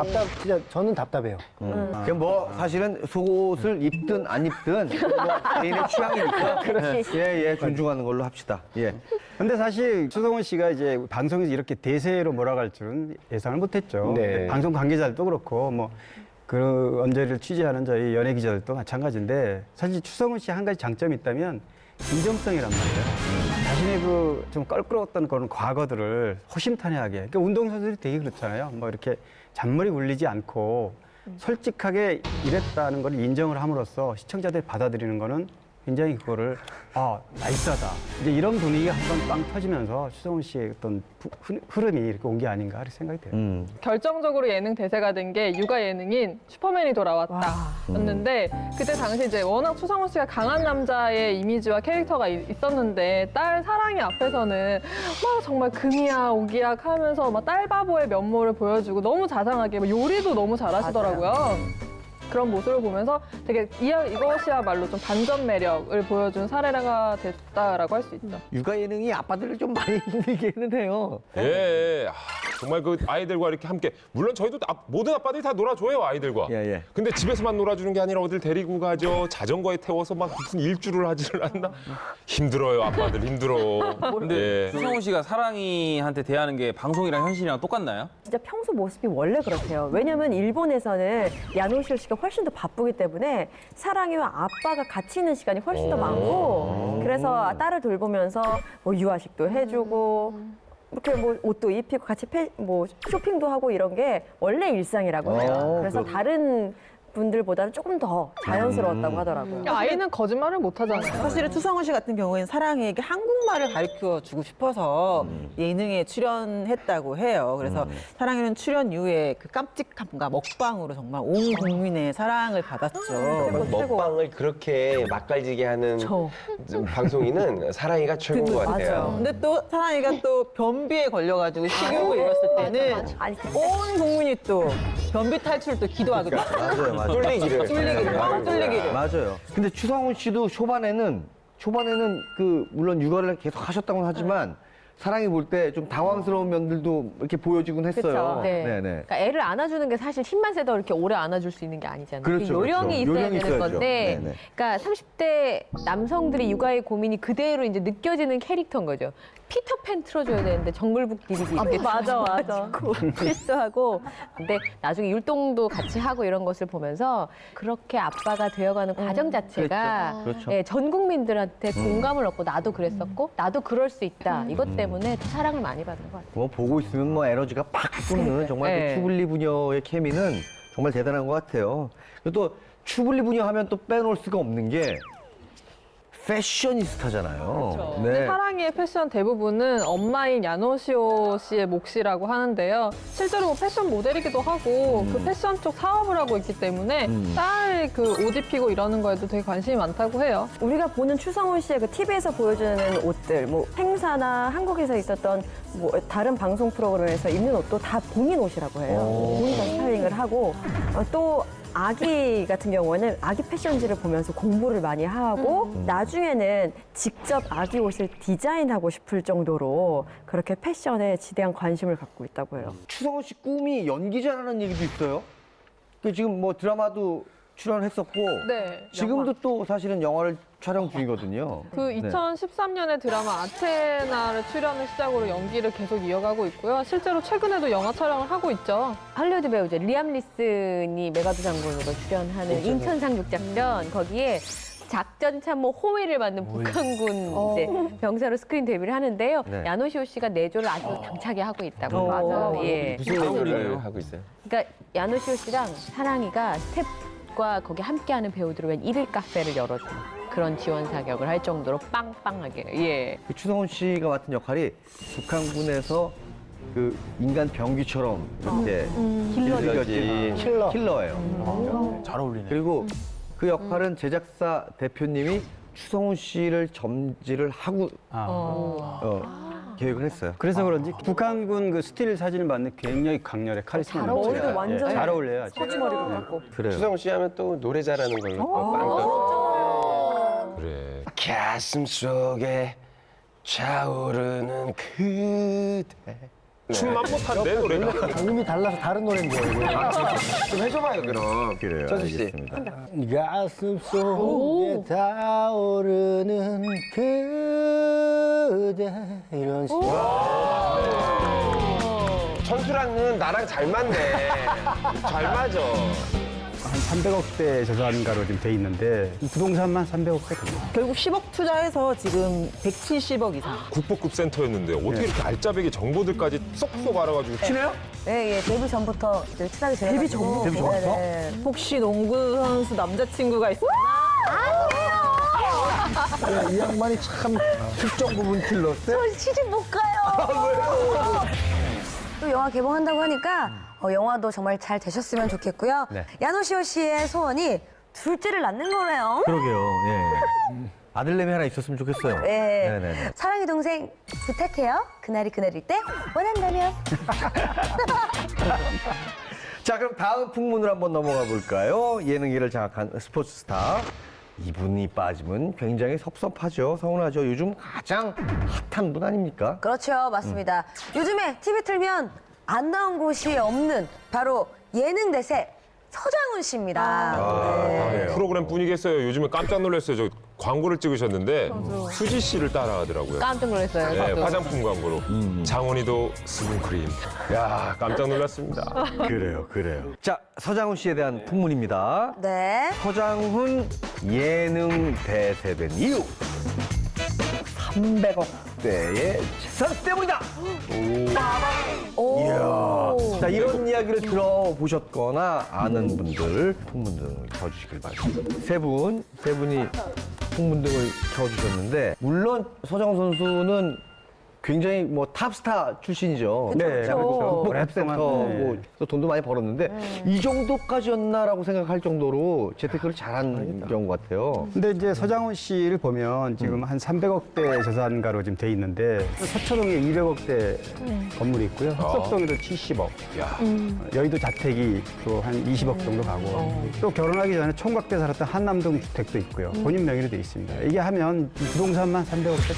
진짜 저는 답답해요. 그럼 뭐 사실은 속옷을 입든 안 입든 뭐 개인의 취향이니까 예, 존중하는 걸로 합시다. 예. 근데 사실 추성훈 씨가 이제 방송에서 이렇게 대세로 몰아갈 줄은 예상을 못했죠. 네. 방송 관계자들도 그렇고 뭐 그 언저리를 취재하는 저희 연예 기자들도 마찬가지인데 사실 추성훈 씨 한 가지 장점이 있다면 진정성이란 말이에요. 자신의 그 좀 껄끄러웠던 그런 과거들을 허심탄회하게. 그러니까 운동선수들이 되게 그렇잖아요. 뭐 이렇게 잔머리 굴리지 않고 솔직하게 이랬다는 걸 인정을 함으로써 시청자들이 받아들이는 거는 굉장히 그거를 나이스하다. 이제 이런 분위기가 한번 빵 터지면서 추성훈 씨의 어떤 흐름이 이렇게 온 게 아닌가 이렇게 생각이 돼요. 결정적으로 예능 대세가 된 게 육아 예능인 슈퍼맨이 돌아왔다였는데 그때 당시 이제 워낙 추성훈 씨가 강한 남자의 이미지와 캐릭터가 있었는데 딸 사랑이 앞에서는 막 정말 금이야 오기야 하면서 막 딸 바보의 면모를 보여주고 너무 자상하게 막 요리도 너무 잘하시더라고요. 그런 모습을 보면서 되게 이것이야말로 좀 반전 매력을 보여준 사례가 됐다라고 할 수 있죠. 육아 예능이 아빠들을 좀 많이 힘들게 했는데요. 예. 정말 그 아이들과 이렇게 함께 물론 저희도 모든 아빠들이 다 놀아줘요 아이들과. 예. 근데 집에서만 놀아주는 게 아니라 어딜 데리고 가죠. 자전거에 태워서 막 무슨 일주를 하지를 않나. 힘들어요 아빠들 힘들어. 근데 추성훈 씨가 사랑이한테 대하는 게 방송이랑 현실이랑 똑같나요? 진짜 평소 모습이 원래 그렇대요. 왜냐면 일본에서는 야노시오 씨가 훨씬 더 바쁘기 때문에 사랑이와 아빠가 같이 있는 시간이 훨씬 더 많고 그래서 딸을 돌보면서 뭐 유아식도 해주고 이렇게 뭐 옷도 입히고 같이 뭐 쇼핑도 하고 이런 게 원래 일상이라고 해요. 그래서 다른 분들보다는 조금 더 자연스러웠다고 하더라고요. 아이는 거짓말을 못 하잖아요. 사실은 추성훈 씨 같은 경우에는 사랑이에게 한국말을 가르쳐 주고 싶어서 예능에 출연했다고 해요. 그래서 사랑이는 출연 이후에 그 깜찍함과 먹방으로 정말 온 국민의 사랑을 받았죠. 먹방을 그렇게 맛깔지게 하는 방송인은 사랑이가 최고인 것 같아요. 근데 또 사랑이가 또 변비에 걸려가지고 식욕을 잃었을 때는 온 국민이 또 변비 탈출도 기도하거든요. 맞아요. 뚫리기를. 뚫리기를. 맞아요. 근데 추성훈 씨도 초반에는 그 물론 육아를 계속 하셨다고는 하지만 사랑이 볼 때 좀 당황스러운 면들도 이렇게 보여지곤 했어요. 그쵸. 네. 네네. 그러니까 애를 안아주는 게 사실 힘만 세다고 이렇게 오래 안아줄 수 있는 게 아니잖아요. 그렇죠, 요령이 그렇죠. 있어야 요령이 되는 있어야죠. 건데, 네네. 그러니까 30대 남성들의 육아의 고민이 그대로 이제 느껴지는 캐릭터인 거죠. 피터팬 틀어줘야 되는데 정글북 DVD 이렇게 맞아. 실수하고 근데 나중에 율동도 같이 하고 이런 것을 보면서 그렇게 아빠가 되어가는 과정 자체가 그렇죠. 예, 전 국민들한테 공감을 얻고 나도 그랬었고 나도 그럴 수 있다 이것 때문에 또 사랑을 많이 받은 것 같아요. 뭐 보고 있으면 뭐 에너지가 팍 솟는 정말 네. 그 추블리 부녀의 케미는 정말 대단한 것 같아요. 그리고 또 추블리 부녀 하면 또 빼놓을 수가 없는 게 패셔니스타잖아요. 그렇죠. 네. 근데 사랑이의 패션 대부분은 엄마인 야노시오 씨의 몫이라고 하는데요. 실제로 패션 모델이기도 하고 그 패션 쪽 사업을 하고 있기 때문에 딸 그 옷 입히고 이러는 거에도 되게 관심이 많다고 해요. 우리가 보는 추성훈 씨의 그 TV에서 보여주는 옷들, 뭐 행사나 한국에서 있었던 뭐 다른 방송 프로그램에서 입는 옷도 다 본인 옷이라고 해요. 본인 다 스타일링을 하고 또 아기 같은 경우는 아기 패션지를 보면서 공부를 많이 하고 나중에는 직접 아기 옷을 디자인하고 싶을 정도로 그렇게 패션에 지대한 관심을 갖고 있다고 해요. 추성훈 씨 꿈이 연기자라는 얘기도 있어요. 그 지금 뭐 드라마도 출연했었고 네. 지금도 또 사실은 영화를 촬영 중이거든요. 그 2013년에 드라마 아테나를 출연을 시작으로 연기를 계속 이어가고 있고요. 실제로 최근에도 영화 촬영을 하고 있죠. 할리우드 배우죠. 리암 리슨이 메가드 장군으로 출연하는 인천 상륙작전 거기에 작전 참모 호위를 맡는 북한군 이제 병사로 스크린 데뷔를 하는데요. 네. 야노시오 씨가 내조를 아주 당차게 하고 있다고 맞아요. 예. 무슨 얘기를 하고 있어요? 그러니까 야노시오 씨랑 사랑이가 스텝과 거기 함께하는 배우들을 위한 일일 카페를 열어주는 그런 지원 사격을 할 정도로 빵빵하게. 예. 그 추성훈 씨가 맡은 역할이 북한군에서 그 인간 병기처럼 이렇게 느껴진 킬러예요. 잘 어울리네. 그리고 그 역할은 제작사 대표님이 추성훈 씨를 점지를 하고 계획을 했어요. 그래서 그런지 북한군 그 스틸 사진을 봤는데 굉장히 강렬해 카리스마 넘쳐요. 머리도 완전 잘 어울려요. 아주. 머리도 갖고. 그래요. 추성훈 씨 하면 또 노래 잘하는 걸로 빵 그래. 가슴 속에 차오르는 그대. 춤만 못한대 노래가. 음이 달라서 다른 노래인데. 좀 해줘봐요 그럼. 그래요. 천수 씨. 알겠습니다. 가슴 속에 타오르는 그대 이런 식으로. 천수랑은 나랑 잘 맞네. 잘 맞아. 한 300억대 재산가로 지금 돼 있는데 부동산만 300억대 됩니다. 결국 10억 투자해서 지금 170억 이상. 국보급 센터였는데 어떻게 이렇게 알짜배기 정보들까지 쏙쏙 알아가지고 친해요? 네, 예, 데뷔 전부터 이제 친하게 지내가지고. 데뷔 전부터? 데뷔 전부터? 네, 네. 혹시 농구 선수 남자친구가 있어요? 이 양반이 참 특정 부분 킬러세. 시집 못 가요. 또 영화 개봉한다고 하니까 영화도 정말 잘 되셨으면 좋겠고요. 네. 야노시오 씨의 소원이 둘째를 낳는 거네요. 그러게요. 예. 아들내미 하나 있었으면 좋겠어요. 네. 네네네. 사랑이 동생 부탁해요. 그날이 그날일 때 원한다면. 자, 그럼 다음 풍문으로 한번 넘어가 볼까요? 예능계를 장악한 스포츠 스타. 이분이 빠지면 굉장히 섭섭하죠. 서운하죠. 요즘 가장 핫한 분 아닙니까? 그렇죠, 맞습니다. 요즘에 TV 틀면 안 나온 곳이 없는 바로 예능 대세 서장훈 씨입니다. 네. 프로그램 뿐이겠어요. 요즘에 깜짝 놀랐어요. 저 광고를 찍으셨는데 수지 씨를 따라하더라고요. 깜짝 놀랐어요. 네, 저도. 화장품 광고로. 장훈이도 수분크림. 야, 깜짝 놀랐습니다. 그래요. 자, 서장훈 씨에 대한 풍문입니다. 네. 서장훈 예능 대세된 이유. 300억대의 재산 때문이다. 이야. 자, 이런 이야기를 들어보셨거나 아는 분들 풍문등을 켜주시길 바랍니다. 세 분이 풍문등을 켜주셨는데 물론 서장훈 선수는 굉장히 뭐 탑스타 출신이죠. 네, 그렇죠. 랩센터 뭐 돈도 많이 벌었는데 이 정도까지였나라고 생각할 정도로 재테크를 잘한 경우 같아요. 근데 이제 서장훈 씨를 보면 지금 한 300억대 재산가로 지금 돼 있는데 서초동에 200억대 건물이 있고요. 흑석동에도 70억. 여의도 자택이 또 한 20억 정도 가고 또 결혼하기 전에 총각대 살았던 한남동 주택도 있고요. 본인 명의로 돼 있습니다. 이게 하면 부동산만 300억대.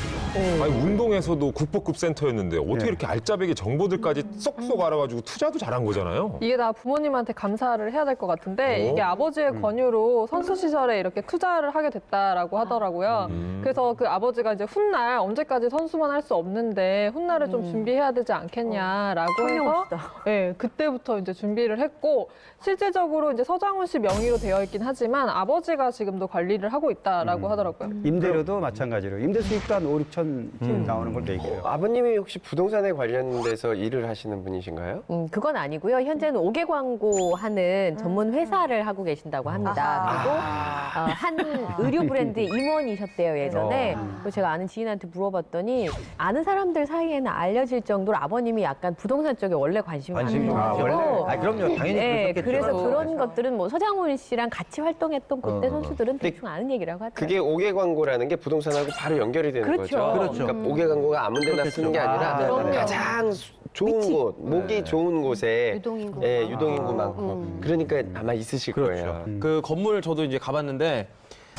아니, 운동에서도 국보급 센터였는데 어떻게 이렇게 알짜배기 정보들까지 쏙쏙 알아가지고 투자도 잘한 거잖아요. 이게 다 부모님한테 감사를 해야 될 것 같은데 이게 아버지의 권유로 선수 시절에 이렇게 투자를 하게 됐다라고 하더라고요. 그래서 그 아버지가 이제 훗날 언제까지 선수만 할 수 없는데 훗날을 좀 준비해야 되지 않겠냐라고 해서 네, 그때부터 이제 준비를 했고 실제적으로 이제 서장훈 씨 명의로 되어 있긴 하지만 아버지가 지금도 관리를 하고 있다라고 하더라고요. 임대료도 마찬가지로 임대 수익도 한 5, 6천 나오는 걸로 돼 있고요. 아버님이 혹시 부동산에 관련돼서 일을 하시는 분이신가요? 그건 아니고요. 현재는 5개 광고 하는 전문 회사를 하고 계신다고 합니다. 그리고 한 의류 브랜드 임원이셨대요, 예전에. 그리고 제가 아는 지인한테 물어봤더니 아는 사람들 사이에는 알려질 정도로 아버님이 약간 부동산 쪽에 원래 관심이 많으셔가지고. 그럼요. 당연히 네, 그렇겠죠. 그래서 그런 것들은 뭐 서장훈 씨랑 같이 활동했던 그때 선수들은 대충 아는 얘기라고 하더라고요. 그게 5개 광고라는 게 부동산하고 바로 연결이 되는 그렇죠. 거죠. 그렇죠. 그러니까 5개 광고가 아무 데나 쓰는 게 아니라 그럼요. 가장 좋은 곳, 목이 좋은 곳에 유동인구. 예, 유동인구 많고 그러니까 아마 있으실 거예요. 그 건물 저도 이제 가봤는데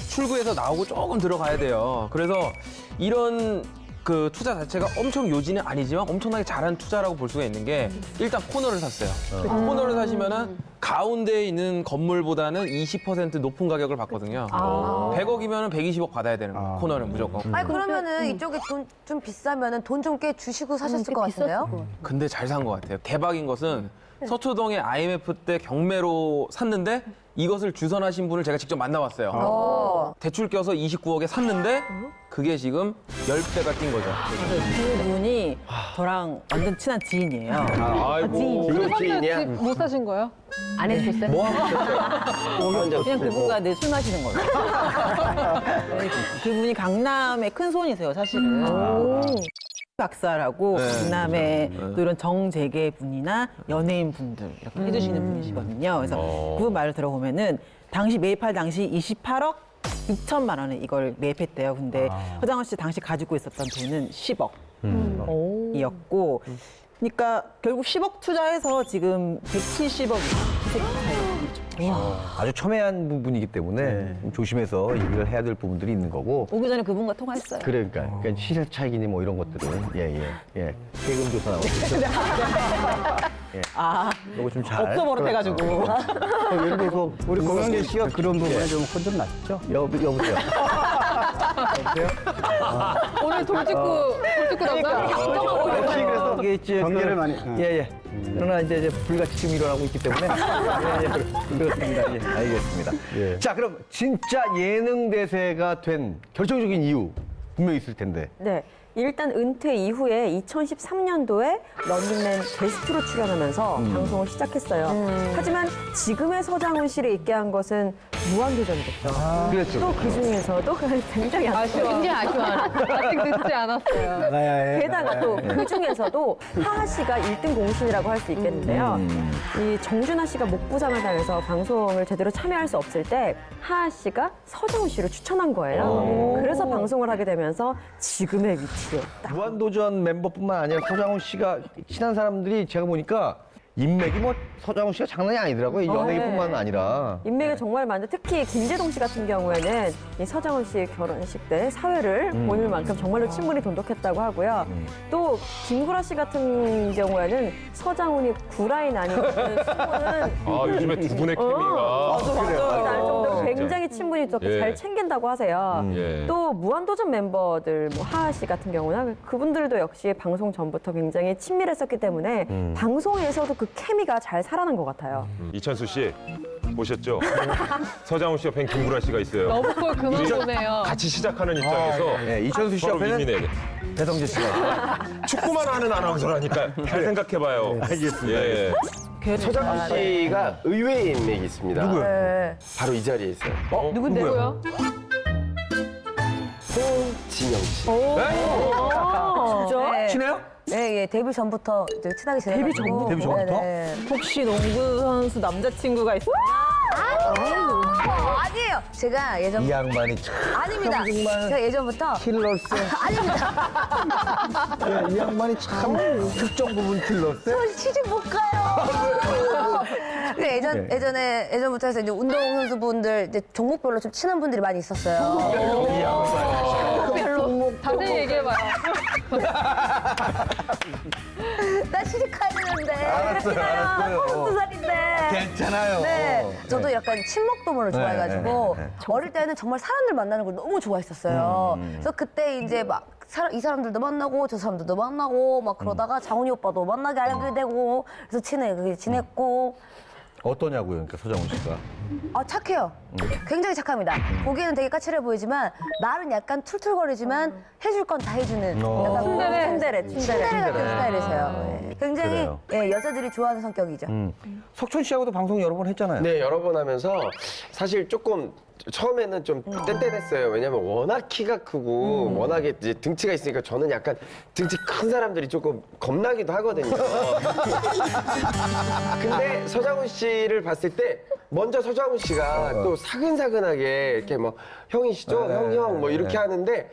출구에서 나오고 조금 들어가야 돼요. 그래서 이런 그 투자 자체가 엄청 요지는 아니지만 엄청나게 잘한 투자라고 볼 수가 있는 게 일단 코너를 샀어요. 코너를 사시면은 가운데에 있는 건물보다는 20% 높은 가격을 받거든요. 100억이면은 120억 받아야 되는 거예요. 코너는 무조건. 아니 그러면은 이쪽에 돈 좀 비싸면은 돈 좀 꽤 주시고 사셨을 것 같은데요? 근데 잘 산 것 같아요. 대박인 것은 서초동에 IMF 때 경매로 샀는데 이것을 주선하신 분을 제가 직접 만나봤어요. 대출 껴서 29억에 샀는데 그게 지금 10배가 뛴 거죠. 그분이 저랑 완전 친한 지인이에요. 아이고. 지금 지인이야? 못 사신 거예요? 안 해주셨어요? 뭐 하고 계셨어요? 그냥 그분과 늘 술 마시는 거예요. 그분이 강남의 큰 손이세요, 사실은. 박사라고 강남에 또 이런 정재계 분이나 연예인 분들 이렇게 해주시는 분이시거든요. 그래서 그분 말을 들어보면은 당시 매입할 당시 28억 6천만 원에 이걸 매입했대요. 근데 서장훈 씨 당시 가지고 있었던 돈은 10억이었고, 그러니까 결국 10억 투자해서 지금 170억이 아주 첨예한 부분이기 때문에 좀 조심해서 얘기를 해야 될 부분들이 있는 거고. 오기 전에 그분과 통화했어요. 그러니까 시세 차익이니 뭐 이런 것들은 세금 조사 나오고 이거 좀 잘. 없어 버릇해가지고. 예를 들어서 우리 고명재 씨가 그런 부분에 좀 혼좀 났죠? 여보세요. 오늘 돌직구 그래서 이게 이제 경계를 많이. 그러나 이제 불같이 지금 일어나고 있기 때문에 그렇습니다. 알겠습니다. 자, 그럼 진짜 예능 대세가 된 결정적인 이유 분명히 있을 텐데. 네. 일단 은퇴 이후에 2013년도에 런닝맨 게스트로 출연하면서 방송을 시작했어요. 하지만 지금의 서장훈 씨를 있게 한 것은 무한도전이겠죠. 그렇죠. 또 그 중에서도 굉장히 굉장히 아쉬워하는. 아직 늦지 않았어요. 나가야 해. 게다가 또 그 중에서도 하하 씨가 1등 공신이라고 할 수 있겠는데요. 이 정준하 씨가 목부장을 당해서 방송을 제대로 참여할 수 없을 때 하하 씨가 서장훈 씨를 추천한 거예요. 그래서 방송을 하게 되면서 지금의 위치에 딱. 무한도전 멤버뿐만 아니라 서장훈 씨가 친한 사람들이 제가 보니까 인맥이 뭐 서장훈 씨가 장난이 아니더라고요. 이 연예계뿐만 아니라. 인맥이 정말 많은데 특히 김재동 씨 같은 경우에는 이 서장훈 씨 결혼식 때 사회를 보낼 만큼 정말로 친분이 돈독했다고 하고요. 또 김구라 씨 같은 경우에는 서장훈이 구라인 아니면 친구는 아, 요즘에 두 분의 케미가. 날 정도로 진짜. 굉장히 친분이 좋고 예. 잘 챙긴다고 하세요. 예. 또 무한도전 멤버들 뭐 하하 씨 같은 경우는 그분들도 역시 방송 전부터 굉장히 친밀했었기 때문에 방송에서도 그 케미가 잘 살아난 것 같아요. 이천수 씨 보셨죠? 서장훈 씨 옆엔 김구라 씨가 있어요. 너무 걸 그만 보네요. 같이 시작하는 입장에서 네, 이천수 씨 서로 옆에는 윈윈해야 돼. 배성재 씨가. 축구만 하는 아나운서라니까 잘 생각해봐요. 알겠습니다. 예. 서장훈 씨가 의외의 인맥이 있습니다. 누구요? 네. 바로 이 자리에 있어요. 누군데요? 홍진영 씨. 진짜? 네. 친해요? 네, 예, 데뷔 전부터 이제 친하게 지내가지고. 데뷔 전부터? 네네. 혹시 농구 선수 남자친구가 있어요? 아니에요. 제가 예전 이 양반이 참 아닙니다. 정말 제가 예전부터 킬러세. 아닙니다. 이 양반이 참 특정 부분 킬러세. 저 시집 못 가요. 근데 예전부터 해서 이제 운동 선수분들 이제 종목별로 좀 친한 분들이 많이 있었어요. 별로. 자세히 얘기해봐요. 나 시집 가야 되는데. 알았어요. 32살인데. 괜찮아요. 네, 저도 약간 친목도모를 좋아해가지고 네. 어릴 때는 정말 사람들 만나는 걸 너무 좋아했었어요. 그래서 그때 이제 막 이 사람들도 만나고 저 사람들도 만나고 막 그러다가 장훈이 오빠도 만나게 하게 되고 그래서 지냈고 어떠냐고요, 그러니까 서장훈 씨가. 착해요. 굉장히 착합니다. 보기에는 되게 까칠해 보이지만 말은 약간 툴툴거리지만 해줄 건 다 해주는 약간 츤데레 같은 스타일이세요. 예. 굉장히 그래요. 예, 여자들이 좋아하는 성격이죠. 석천 씨하고도 방송 여러 번 했잖아요. 네, 여러 번 하면서 사실 조금 처음에는 좀 뗀뗀했어요. 왜냐면 워낙 키가 크고 워낙에 이제 등치가 있으니까 저는 약간 등치 큰 사람들이 조금 겁나기도 하거든요. 근데 서장훈 씨를 봤을 때 먼저 서장훈 씨가 또 사근사근하게 이렇게 뭐 형이시죠? 형 뭐 이렇게 하는데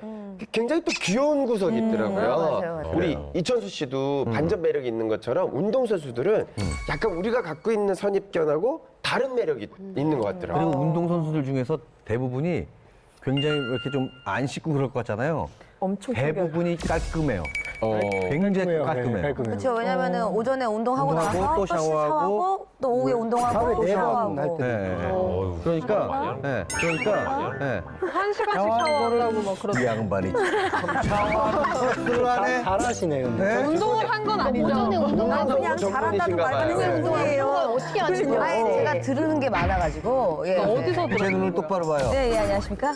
굉장히 또 귀여운 구석이 있더라고요. 맞아요. 우리 이천수 씨도 반전 매력이 있는 것처럼 운동선수들은 약간 우리가 갖고 있는 선입견하고 다른 매력이 있는 것 같더라고요. 그리고 운동선수들 중에서 대부분이 굉장히 이렇게 좀 안 씻고 그럴 것 같잖아요. 엄청 대부분이 깔끔해요. 굉장히 깔끔해요. 그렇죠. 왜냐면은 오전에 운동하고 운동하고 나서 또 또 샤워하고 또 오후에 운동하고 하루에 또 4번 샤워하고. 할 때. 그러니까, 한 시간씩 샤워한다고 막 이 그러던데. 양반이 샤워를 하네. 잘하시네, 근데. 운동을 한 건 아니죠. 그냥 잘한다는 전문이신가 말만 봐요. 운동이에요. 어떻게 하는 거야? 아니 제가 들은 게 많아가지고. 예. 어디서 제 눈을 똑바로 봐요. 네, 예, 안녕하십니까?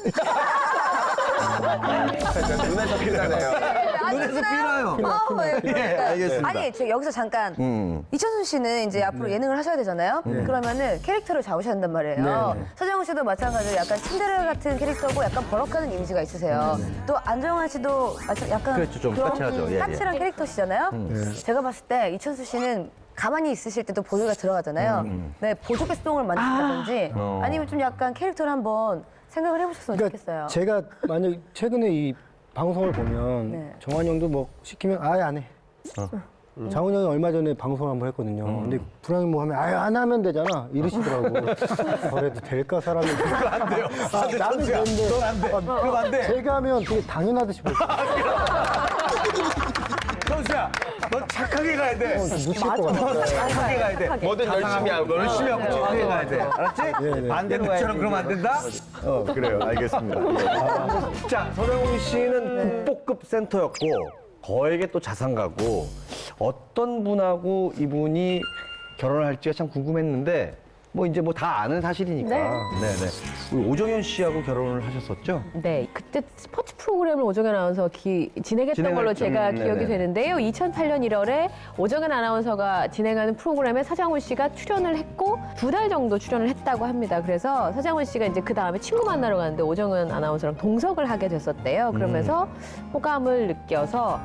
눈에서 피나네요. 눈에서 피나요. 예, 알겠습니다. 아니, 제가 여기서 잠깐 이천수 씨는 이제 앞으로 예능을 하셔야 되잖아요. 그러면은 캐릭터를 잡으셔야 된단 말이에요. 서장훈 씨도 마찬가지로 약간 츤데레 같은 캐릭터고 약간 버럭하는 이미지가 있으세요. 또 안정환 씨도 약간 그렇죠, 좀 그런 까칠하죠. 예, 예. 까칠한 캐릭터시잖아요. 제가 봤을 때 이천수 씨는 가만히 있으실 때도 보조가 들어가잖아요. 네, 보조 개수동을 만든다든지 아니면 좀 약간 캐릭터를 한번 생각을 해보셨으면 좋겠어요. 제가 만약 최근에 이 방송을 보면 네. 정한 형도 뭐 시키면 아예 안 해. 장훈 형이 얼마 전에 방송을 한번 했거든요. 근데 불황이 뭐 하면 아예 안 하면 되잖아. 이러시더라고. 그래도 될까 사람이. 안 돼요. 나는 그런데 그럼 안 돼. 제가 하면 되게 당연하듯이 볼 거야. 선수야, 넌 착하게 가야 돼. 묻힐 것 같아. 착하게 가야 돼. 뭐든 열심히 하고. 열심히 하고 착하게 가야 돼. 알았지? 네. 반대로 가처럼 그러면 안 된다? 그래요. 알겠습니다. 자, 서장훈 씨는 국보급 센터였고 거에게 또 자산가고 어떤 분하고 이분이 결혼을 할지가 참 궁금했는데 뭐 이제 뭐 다 아는 사실이니까. 네네. 우리 오정현 씨하고 결혼을 하셨었죠? 네, 그때 스포츠 프로그램을 오정현 아나운서 진행했던 걸로 진행했죠. 제가 기억이 네네. 되는데요. 2008년 1월에 오정현 아나운서가 진행하는 프로그램에 서장훈 씨가 출연을 했고 2달 정도 출연을 했다고 합니다. 그래서 서장훈 씨가 이제 그 다음에 친구 만나러 갔는데 오정현 아나운서랑 동석을 하게 됐었대요. 그러면서 호감을 느껴서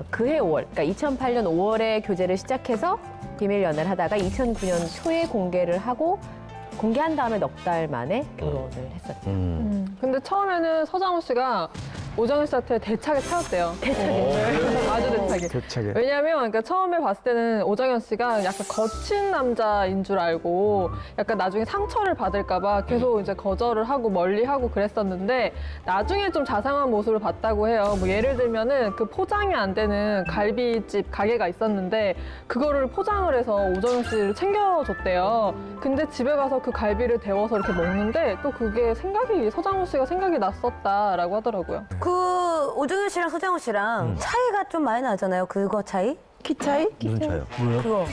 그해 5월, 그러니까 2008년 5월에 교제를 시작해서 비밀 연애를 하다가 2009년 초에 공개를 하고 공개한 다음에 넉 달 만에 결혼을 했었죠. 근데 처음에는 서장훈 씨가 오정현 씨한테 대차게 차였대요. 대차게. 아주 대차게. 대차게. 왜냐면 그러니까 처음에 봤을 때는 오정현 씨가 약간 거친 남자인 줄 알고 약간 나중에 상처를 받을까봐 계속 이제 거절을 하고 멀리하고 그랬었는데 나중에 좀 자상한 모습을 봤다고 해요. 뭐 예를 들면은 그 포장이 안 되는 갈비집 가게가 있었는데 그거를 포장을 해서 오정현 씨를 챙겨줬대요. 근데 집에 가서 그 갈비를 데워서 이렇게 먹는데 또 그게 서장훈 씨가 생각이 났었다라고 하더라고요. 그 오정현 씨랑 서장훈 씨랑 차이가 좀 많이 나잖아요. 그거 차이? 키 차이? 무슨 차요? 그거.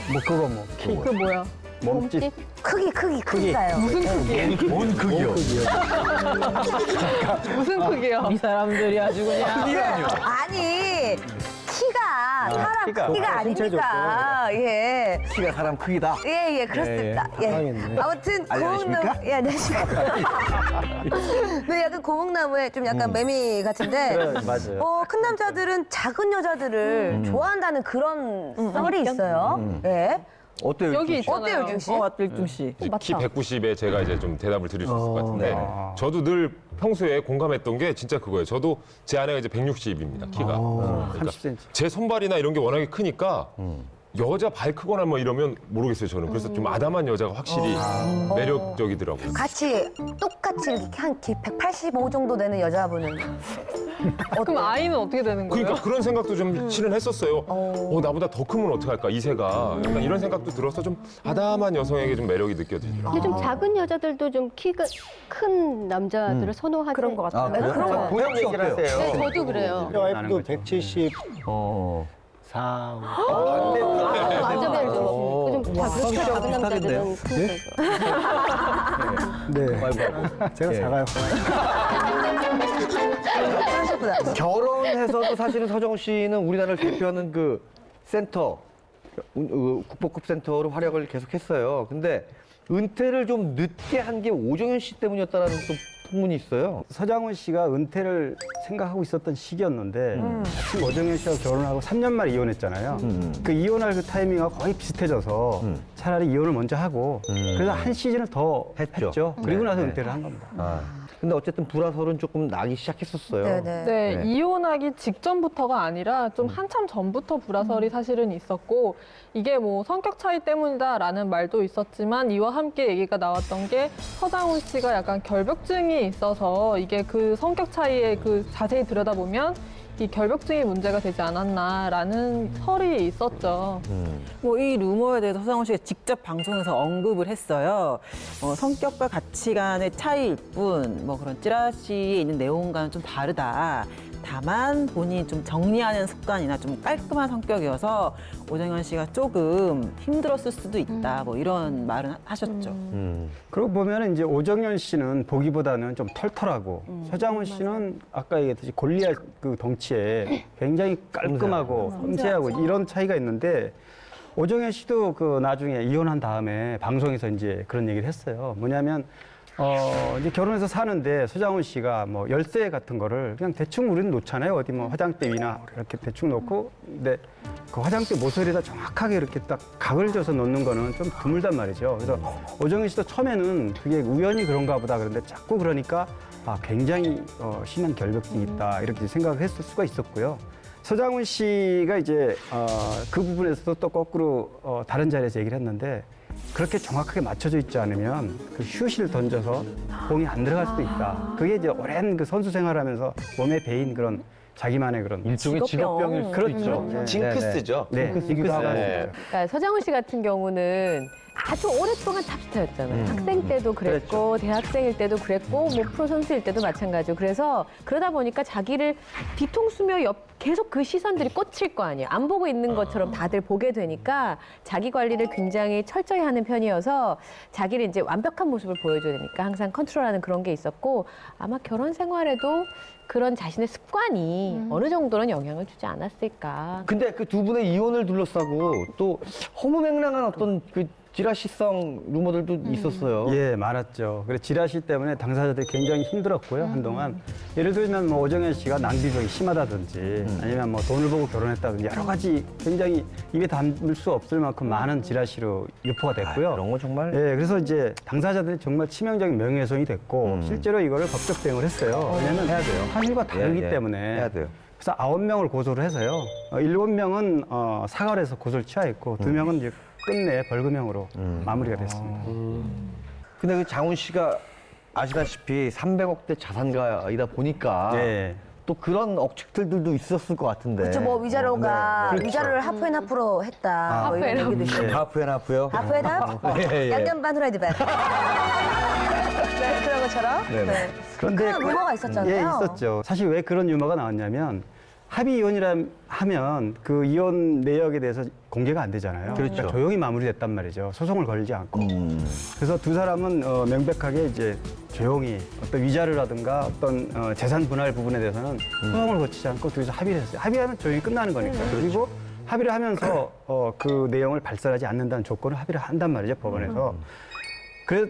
그 뭐야? 몸집. 크기가요. 무슨 크기예요? 뭔 크기요? 무슨 크기요? 이 사람들이 아주 그냥. 아니 키가 사람 키가. 크기가 아니니까. 예. 키가 사람 크기다. 예, 그렇습니다. 예. 당황했네. 아무튼 안녕하십니까? 고목나무, 예, 안녕하십니까. 네, 약간 고목나무에 좀 약간 매미 같은데, 맞아요. 큰 남자들은 작은 여자들을 좋아한다는 그런 썰이 있어요. 예. 어때요? 여기 윤종 씨? 있잖아요. 어때요, 중 씨? 맞다, 일중 씨. 키 190에 제가 이제 좀 대답을 드릴 수 있을 것 같은데 네. 저도 늘 평소에 공감했던 게 진짜 그거예요. 저도 제 아내가 이제 160입니다. 키가. 그러니까 30cm. 제 손발이나 이런 게 워낙에 크니까 여자 발 크거나 뭐 이러면 모르겠어요, 저는. 그래서 좀 아담한 여자가 확실히 매력적이더라고요. 같이 똑같이 이렇게 한 키 185 정도 되는 여자분은 그럼 아이는 어떻게 되는 거예요? 그러니까 그런 생각도 좀 실은 했었어요. 나보다 더 크면 어떡할까, 이세가. 약간 이런 생각도 들어서 좀 아담한 여성에게 좀 매력이 느껴지더라고요. 근데 좀 작은 여자들도 좀 키가 큰 남자들을 선호하지. 그런 것 같아요. 아, 그래요? 그런 거. 고영 씨 어때요? 네, 저도 그래요. 와이프도 174, 남자들도 좀 작은 남자들은 큰 네. 제가 작아요. 결혼해서도 사실은 서정훈 씨는 우리나라를 대표하는 그 센터, 국보급 센터로 활약을 계속했어요. 근데 은퇴를 좀 늦게 한 게 오정현 씨 때문이었다라는 또 풍문이 있어요. 서장훈 씨가 은퇴를 생각하고 있었던 시기였는데 마침 오정현 씨와 결혼하고 3년 만에 이혼했잖아요. 그 이혼할 그 타이밍하고 거의 비슷해져서 차라리 이혼을 먼저 하고 그래서 한 시즌을 더 했죠. 그리고 나서 은퇴를 한 겁니다. 근데 어쨌든 불화설은 조금 나기 시작했었어요. 네네. 네, 네. 이혼하기 직전부터가 아니라 좀 한참 전부터 불화설이 사실은 있었고 이게 뭐 성격 차이 때문이다라는 말도 있었지만 이와 함께 얘기가 나왔던 게 서장훈 씨가 약간 결벽증이 있어서 이게 그 성격 차이에 그 자세히 들여다보면 이 결벽증이 문제가 되지 않았나라는 설이 있었죠. 뭐 이 루머에 대해서 서장훈 씨가 직접 방송에서 언급을 했어요. 성격과 가치관의 차이일 뿐, 뭐 그런 찌라시에 있는 내용과는 좀 다르다. 다만 본인이 좀 정리하는 습관이나 좀 깔끔한 성격이어서 오정현 씨가 조금 힘들었을 수도 있다. 뭐 이런 말은 하셨죠. 그러고 보면 이제 오정현 씨는 보기보다는 좀 털털하고 서장훈 씨는 아까 얘기했듯이 골리앗 그 덩치에 굉장히 깔끔하고 섬세하고 이런 차이가 있는데 오정현 씨도 그 나중에 이혼한 다음에 방송에서 이제 그런 얘기를 했어요. 뭐냐면 이제 결혼해서 사는데 서장훈 씨가 뭐 열쇠 같은 거를 그냥 대충 우리는 놓잖아요. 어디 뭐 화장대 위나 이렇게 대충 놓고 근데 그 화장대 모서리에다 정확하게 이렇게 딱 각을 져서 놓는 거는 좀 드물단 말이죠. 그래서 오정현 씨도 처음에는 그게 우연히 그런가 보다 그런데 자꾸 그러니까 굉장히 심한 결벽증이 있다 이렇게 생각을 했을 수가 있었고요. 서장훈 씨가 이제 그 부분에서도 또 거꾸로 다른 자리에서 얘기를 했는데 그렇게 정확하게 맞춰져 있지 않으면 그 슛을 던져서 공이 안 들어갈 수도 있다. 그게 이제 오랜 그 선수 생활하면서 몸에 배인 그런 자기만의 그런 일종의 직업병일 수도 있죠. 징크스죠. 네, 징크스가 그러니까 서장훈 씨 같은 경우는 아주 오랫동안 탑스타였잖아요. 학생 때도 그랬고 대학생일 때도 그랬고 뭐 프로 선수일 때도 마찬가지고 그래서 그러다 보니까 자기를 뒤통수며 옆 계속 그 시선들이 꽂힐 거 아니에요. 안 보고 있는 것처럼 다들 보게 되니까 자기 관리를 굉장히 철저히 하는 편이어서 자기를 이제 완벽한 모습을 보여줘야 되니까 항상 컨트롤하는 그런 게 있었고 아마 결혼 생활에도 그런 자신의 습관이 어느 정도는 영향을 주지 않았을까. 근데 그 두 분의 이혼을 둘러싸고 또 허무맹랑한 어떤 그 찌라시성 루머들도 있었어요. 예, 많았죠. 그래서 지라시 때문에 당사자들이 굉장히 힘들었고요, 한동안. 예를 들면 뭐 오정현 씨가 낭비병이 심하다든지 아니면 뭐 돈을 보고 결혼했다든지 여러 가지 굉장히 입에 담을 수 없을 만큼 많은 지라시로 유포가 됐고요. 그런 거 정말. 예, 그래서 이제 당사자들이 정말 치명적인 명예훼손이 됐고 실제로 이거를 법적 대응을 했어요. 왜냐면 해야 돼요. 사실과 다르기 예, 예. 때문에. 해야 돼요. 그래서 9명을 고소를 해서요. 7명은 사과를 해서 고소를 취하했고 2명은 이제 끝내 벌금형으로 마무리가 됐습니다. 근데 그 장훈 씨가 아시다시피 300억대 자산가이다 보니까 네. 또 그런 억측들도 있었을 것 같은데. 그렇죠. 뭐 위자료가 그렇죠. 위자료를 하프앤하프로 했다. 뭐 이런 얘기도 있어요. 하프앤하프요? 하프앤하프? 예, 예. 약간 반 후라이드 반. 네, 그런 것처럼. 네네. 네. 그런데 그런 루머가 있었잖아요. 예, 있었죠. 사실 왜 그런 유머가 나왔냐면 합의 이혼이라 하면 그 이혼 내역에 대해서 공개가 안 되잖아요. 그렇죠. 그러니까 조용히 마무리됐단 말이죠. 소송을 걸지 않고. 그래서 두 사람은 명백하게 이제 조용히 어떤 위자료라든가 어떤 재산 분할 부분에 대해서는 소송을 거치지 않고 둘이서 합의를 했어요. 합의하면 조용히 끝나는 거니까. 그리고 합의를 하면서 그 내용을 발설하지 않는다는 조건을 합의를 한단 말이죠, 법원에서.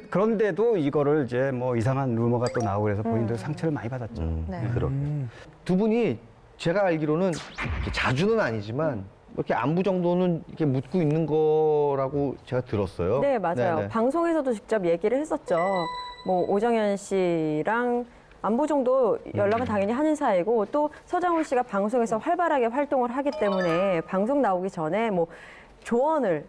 그런데도 이거를 이제 뭐 이상한 루머가 또 나오고 그래서 본인들 상처를 많이 받았죠. 네. 두 분이 제가 알기로는 이렇게 자주는 아니지만 이렇게 안부 정도는 이렇게 묻고 있는 거라고 제가 들었어요. 네, 맞아요. 네네. 방송에서도 직접 얘기를 했었죠. 뭐 오정현 씨랑 안부 정도 연락은 당연히 하는 사이고 또 서장훈 씨가 방송에서 활발하게 활동을 하기 때문에 방송 나오기 전에 뭐 조언을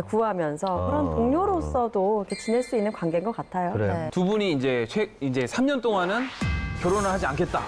구하면서 그런 동료로서도 이렇게 지낼 수 있는 관계인 것 같아요. 그래요. 네. 두 분이 이제 3년 동안은 결혼을 하지 않겠다.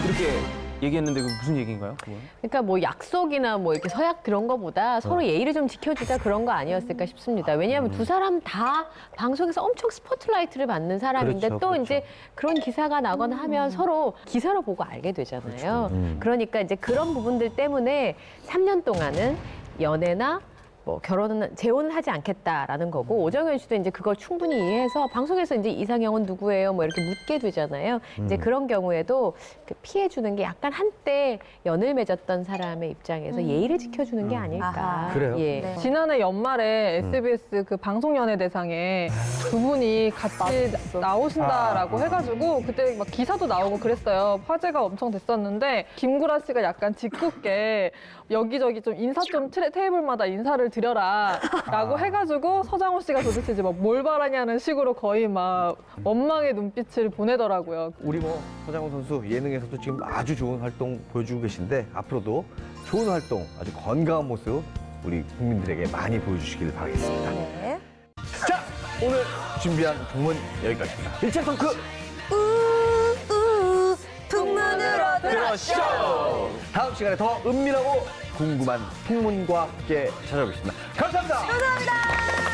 이렇게 얘기했는데 그 무슨 얘기인가요? 그건? 그러니까 뭐 약속이나 뭐 이렇게 서약 그런 거보다 서로 예의를 좀 지켜주자 그런 거 아니었을까 싶습니다. 왜냐하면 두 사람 다 방송에서 엄청 스포트라이트를 받는 사람인데 그렇죠, 또 그렇죠. 이제 그런 기사가 나거나 하면 서로 기사로 보고 알게 되잖아요. 그러니까 이제 그런 부분들 때문에 3년 동안은 연애나 뭐 결혼은 재혼은 하지 않겠다라는 거고 오정현 씨도 이제 그걸 충분히 이해해서 방송에서 이제 이상형은 누구예요? 뭐 이렇게 묻게 되잖아요. 이제 그런 경우에도 피해 주는 게 약간 한때 연을 맺었던 사람의 입장에서 예의를 지켜주는 게 아닐까. 아하. 그래요? 예. 네. 지난해 연말에 SBS 그 방송연예대상에 두 분이 같이 나오신다라고 해가지고 그때 막 기사도 나오고 그랬어요. 화제가 엄청 됐었는데 김구라 씨가 약간 짓궂게 여기저기 좀 인사 좀 테이블마다 인사를 드려라라고 해가지고 서장훈 씨가 도대체 이제 막 뭘 바라냐는 식으로 거의 막 원망의 눈빛을 보내더라고요. 우리 뭐 서장훈 선수 예능에서도 지금 아주 좋은 활동 보여주고 계신데 앞으로도 좋은 활동, 아주 건강한 모습 우리 국민들에게 많이 보여주시길 바라겠습니다. 네. 자, 오늘 준비한 동문 여기까지입니다. 1차 토크 풍문으로 들어쇼! 다음 시간에 더 은밀하고 궁금한 풍문과 함께 찾아오겠습니다. 감사합니다. 감사합니다.